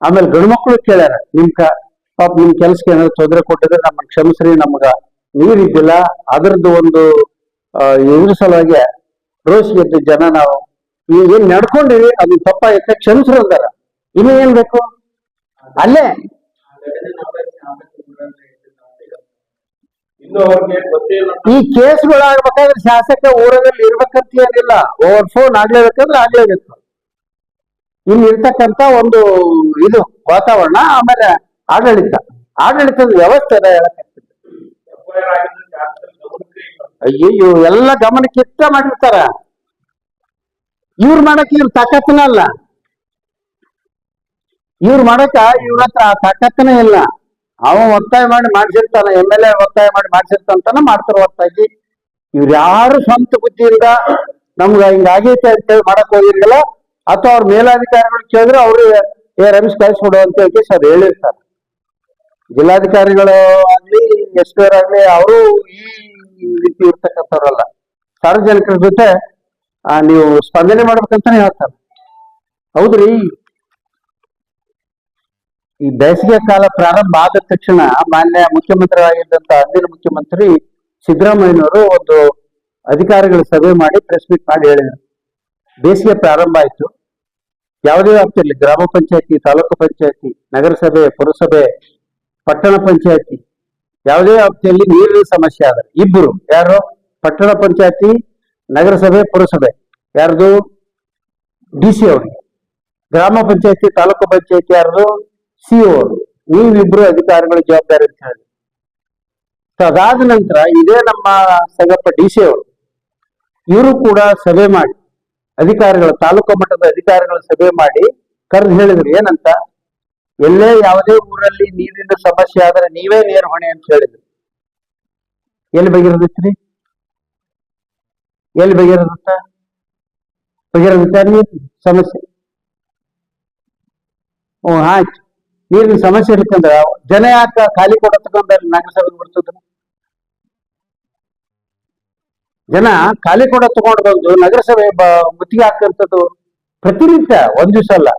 ಆಮೇಲೆ ಗಂಡು ಮಕ್ಳು ಕೇಳ್ಯಾರ, ಪಾಪ ನಿಮ್ ಕೆಲ್ಸಕ್ಕೆ ಏನಾದ್ರು ತೊಂದರೆ ಕೊಟ್ಟಿದ್ರೆ ನಮ್ಮನ್ನ ಕ್ಷಮಿಸ್ರಿ, ನಮ್ಗ ನೀರಿದ್ದಿಲ್ಲ, ಅದ್ರದ್ದು ಒಂದು ಇದ್ರ ಸಲುವಾಗಿ ರೋಷಿಗೆದ್ದ ಜನ ನಾವು ಏನ್ ನಡ್ಕೊಂಡಿವಿ ಅದು ತಪ್ಪಾಯ್ತ ಕ್ಷಮಿಸ್ರಿ ಅಂದಾರ. ಇನ್ನು ಏನ್ ಬೇಕು ಅಲ್ಲೇ. ಇನ್ನು ಅವ್ರಿಗೆ ಗೊತ್ತೇ ಇಲ್ಲ. ಈ ಕೇಸ್ಗಳಾಗ್ಬೇಕಾದ್ರೆ ಶಾಸಕ ಊರಲ್ಲಿ ಇರ್ಬೇಕಂತ ಏನಿಲ್ಲ, ಓವರ್ ಫೋನ್ ಆಗ್ಲೇಬೇಕಂದ್ರೆ ಆಗ್ಲೇಬೇಕು. ಇಲ್ಲಿ ಇರ್ತಕ್ಕಂತ ಒಂದು ಇದು ವಾತಾವರಣ, ಆಮೇಲೆ ಆಡಳಿತದ ವ್ಯವಸ್ಥೆ ಹೇಳಕ್ಕಾಗ್ತದೆ. FIR ಆಗಿದ್ರೆ ಶಾಸಕರ ಗಮನಕ್ಕೆ ಇಲ್ಲ. ಅಯ್ಯೋ ಎಲ್ಲ ಗಮನಕ್ಕಿತ್ತ ಮಾಡಿರ್ತಾರ. ಇವ್ರು ಮಾಡಕ್ ಇವ್ರ ತಾಕತ್ತನಲ್ಲ, ಇವ್ರು ಮಾಡಕ ಇವ್ರ ಹತ್ರ ಆ ತಾಕತ್ತನೇ ಇಲ್ಲ. ಅವ ಒತ್ತಾಯ ಮಾಡಿ ಮಾಡ್ಸಿರ್ತಾನ, MLA ಒತ್ತಾಯ ಮಾಡಿ ಮಾಡ್ಸಿರ್ತಾನ ಮಾಡ್ತಾರ ಹೊರತಾಗಿ ಇವ್ರು ಯಾರು ಸ್ವಂತ ಬುದ್ಧಿಯಿಂದ ನಮ್ಗ ಹಿಂಗಾಗೈತೆ ಅಂತೇಳಿ ಮಾಡಕ್ ಹೋಗಿರ್ಲಿಲ್ಲ. ಅಥವಾ ಅವ್ರ ಮೇಲಾಧಿಕಾರಿಗಳು ಕೇಳಿದ್ರೆ ಅವ್ರು ರಮೇಶ್ ಕಳಿಸ್ಬಿಡು ಅಂತ ಹೇಳಿ ಸರ್ ಹೇಳಿರ್ತಾರೆ. ಜಿಲ್ಲಾಧಿಕಾರಿಗಳು ಆಗ್ಲಿ SP ಆಗ್ಲಿ ಅವರು ಈ ರೀತಿ ಇರ್ತಕ್ಕಂಥವ್ರಲ್ಲ. ಸಾರ್ವಜನಿಕರ ಜೊತೆ ನೀವು ಸ್ಪಂದನೆ ಮಾಡ್ಬೇಕಂತಾನೆ ಹೇಳ್ತಾರೆ. ಹೌದ್ರಿ, ಈ ಬೇಸಿಗೆ ಕಾಲ ಪ್ರಾರಂಭ ಆದ ತಕ್ಷಣ ಮಾನ್ಯ ಮುಖ್ಯಮಂತ್ರಿ ಆಗಿದ್ದಂತ ಅಂದಿನ ಮುಖ್ಯಮಂತ್ರಿ ಸಿದ್ದರಾಮಯ್ಯನವರು ಒಂದು ಅಧಿಕಾರಿಗಳ ಸಭೆ ಮಾಡಿ ಪ್ರೆಸ್ ಮೀಟ್ ಮಾಡಿ ಹೇಳಿದರು, ಬೇಸಿಗೆ ಪ್ರಾರಂಭ ಆಯ್ತು, ಯಾವುದೇ ವ್ಯಾಪ್ತಿಯಲ್ಲಿ ಗ್ರಾಮ ಪಂಚಾಯತಿ, ತಾಲೂಕು ಪಂಚಾಯತಿ, ನಗರಸಭೆ, ಪುರಸಭೆ, ಪಟ್ಟಣ ಪಂಚಾಯತಿ ಯಾವುದೇ ವ್ಯಾಪ್ತಿಯಲ್ಲಿ ನೀರಿನ ಸಮಸ್ಯೆ ಆದ್ರೆ ಇಬ್ಬರು, ಯಾರು ಪಟ್ಟಣ ಪಂಚಾಯತಿ, ನಗರಸಭೆ, ಪುರಸಭೆ ಯಾರ್ದು DC ಅವ್ರಿಗೆ, ಗ್ರಾಮ ಪಂಚಾಯತಿ, ತಾಲೂಕು ಪಂಚಾಯತಿ ಯಾರ್ದು CO ಅವರು, ನೀವಿಬ್ರು ಅಧಿಕಾರಿಗಳ ಜವಾಬ್ದಾರಿ ಅಂತ ಹೇಳಿ. ಅದಾದ ನಂತರ ಇದೇ ನಮ್ಮ ಸಂಗಪ್ಪ DC ಅವರು, ಇವರು ಕೂಡ ಸಭೆ ಮಾಡಿ ಅಧಿಕಾರಿಗಳ, ತಾಲೂಕು ಮಟ್ಟದ ಅಧಿಕಾರಿಗಳ ಸಭೆ ಮಾಡಿ ಕರೆದು ಹೇಳಿದ್ರು ಏನಂತ, ಎಲ್ಲೇ ಯಾವುದೇ ಊರಲ್ಲಿ ನೀರಿನ ಸಮಸ್ಯೆ ಆದ್ರೆ ನೀವೇ ನೇರ ಹೊಣೆ ಅಂತ ಹೇಳಿದ್ರು. ಎಲ್ಲಿ ಬಗೆಹರಿದ್ರಿ? ಎಲ್ಲಿ ಬಗೆಹರಿದ ನೀರಿನ ಸಮಸ್ಯೆ? ಆಯ್ತು, ನೀರಿನ ಸಮಸ್ಯೆ ಇರ್ಕಂದ್ರ ಜನ ಯಾಕ ಖಾಲಿ ಕೊಡ ತಗೊಂಡ ನಗರಸಭೆಗೆ ಬರ್ತದ? ಜನ ಖಾಲಿ ಕೊಡ ತಗೊಂಡು ಬಂದು ನಗರಸಭೆ ಮುತ್ತಿಗೆ ಹಾಕಂತದ್ದು ಪ್ರತಿನಿತ್ಯ, ಒಂದ್ ದಿವಸ ಅಲ್ಲ,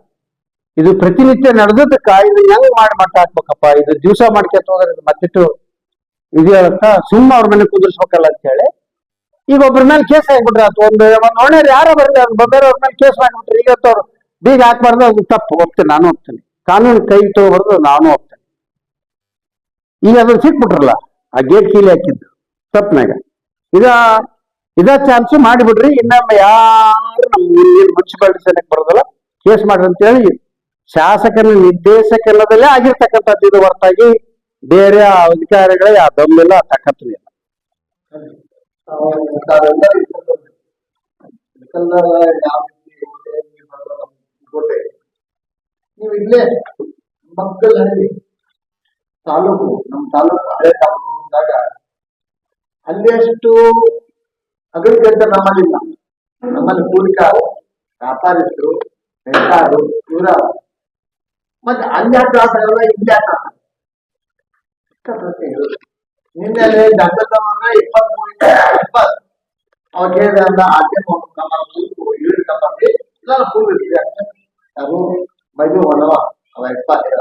ಇದು ಪ್ರತಿನಿತ್ಯ ನಡೆದಕ್ಕ ಇದು ಹೆಂಗ್ ಮಾಡಿ ಮಟ್ಟ ಹಾಕ್ಬೇಕಪ್ಪ, ಇದು ದಿವಸ ಮಾಡ್ಕೊಂತ ಹೋದ್ರೆ ಮತ್ತಿಟ್ಟು ಇದೆಯಂತ ಸುಮ್ಮ ಅವ್ರ ಮನೆ ಕುದುರ್ಸ್ಬೇಕಲ್ಲ ಅಂತ ಹೇಳಿ ಈಗ ಒಬ್ಬರ ಮೇಲೆ ಕೇಸ್ ಆಗ್ಬಿಟ್ರೆ ಆತು. ಒಂದು ಒಳ್ಳೆಯವ್ರು ಯಾರೋ ಬರ್ಲಿ ಬೇರೆಯವ್ರ ಮೇಲೆ ಕೇಸ್ ಮಾಡ್ಬಿಟ್ರೆ ಇವತ್ತು ಅವ್ರು ಬೀಗ ಹಾಕ್ಬಾರ್ದು, ಅದು ತಪ್ಪು, ಹೋಗ್ತೀನಿ, ನಾನು ಹೋಗ್ತೀನಿ, ಕಾನೂನು ಕೈ ತಗೋಬಾರ್ದು, ನಾನು ಹೋಗ್ತೇನೆ. ಈಗ ಅದನ್ನ ಸಿಕ್ಬಿಟ್ರಲ್ಲ, ಆ ಗೇಟ್ ಕೀಲಿ ಹಾಕಿದ್ದು ತಪ್ಪನಾಗ, ಇದ ಚಾನ್ಸ್ ಮಾಡಿಬಿಡ್ರಿ, ಇನ್ನೊಮ್ಮೆ ಯಾರು ನಮ್ಮ ಮುನ್ಸಿಪಾಲಿಟಿ ಸೆನೆಕ್ ಬರೋದಲ್ಲ ಕೇಸ್ ಮಾಡ್ರಿ ಅಂತ ಹೇಳಿ ಶಾಸಕನ ನಿರ್ದೇಶಕಲ್ಲದಲ್ಲೇ ಆಗಿರ್ತಕ್ಕಂಥದ್ದು ಇದು ಹೊರತಾಗಿ ಬೇರೆ ಅಧಿಕಾರಿಗಳೇ ಆ ದಮ್ಮಿಲ್ಲ, ಆ ತಾಕತ್ತಿಲ್ಲ. ನೀವು ಇಲ್ಲೇ ಮಕ್ಕಳಹಳ್ಳಿ ತಾಲೂಕು, ನಮ್ಮ ತಾಲೂಕು ಹಳೆ ತಾಲೂಕು ಬಂದಾಗ ಅಲ್ಲಿ ಅಷ್ಟು ಅಗ್ರಿಕಲ್ಚರ್ ನಮ್ಮಲ್ಲಿಲ್ಲ. ನಮ್ಮಲ್ಲಿ ಕೂಲಿಕಾರು, ವ್ಯಾಪಾರಿಗಳು, ನೇಕಾರು ಇವರ, ಮತ್ತೆ ಅಲ್ಲಿ ಆಟ ಆಡ್ತಾರಲ್ಲ, ಇಲ್ಲಿ ಆಟ ಆಡ್ತಾರೆ. ನಿನ್ನೆ ಡಾಕ್ಟರ್ 23 ಅವಾಗ ಹೇಳಿದೆ ಅಂದ ಆಕೆ ನಮ್ಮ ಇಳಿದ ತಪ್ಪಿ ಇಲ್ಲ ಫುಲ್ ಇದೆ ಅಂತ. ಅದು ಮೈದು ಹೊಣವ ಅವ 20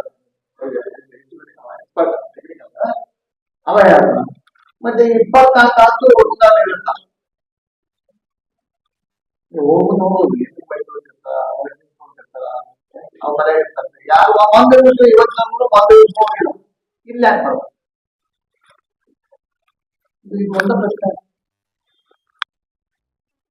ಅವ ಯಾರು ಮತ್ತೆ 24 ತಾಸು ಹುಡುಗಾನ ಇರುತ್ತ. ಹೋಗು ನೋಡೋದು ಎಲ್ಲಿ ಬೈದು ಅವ ಮನೆ ಇರ್ತಾರೆ. ಯಾರು ಒಂದು ನಿಮಿಷ 24 ಒಂದು ನಿಮಿಷ ಹೋಗಿಲ್ಲ, ಇಲ್ಲ ಯಾಕೆ ಬರೋದು? ಈಗ ಒಂದು ಪ್ರಶ್ನೆ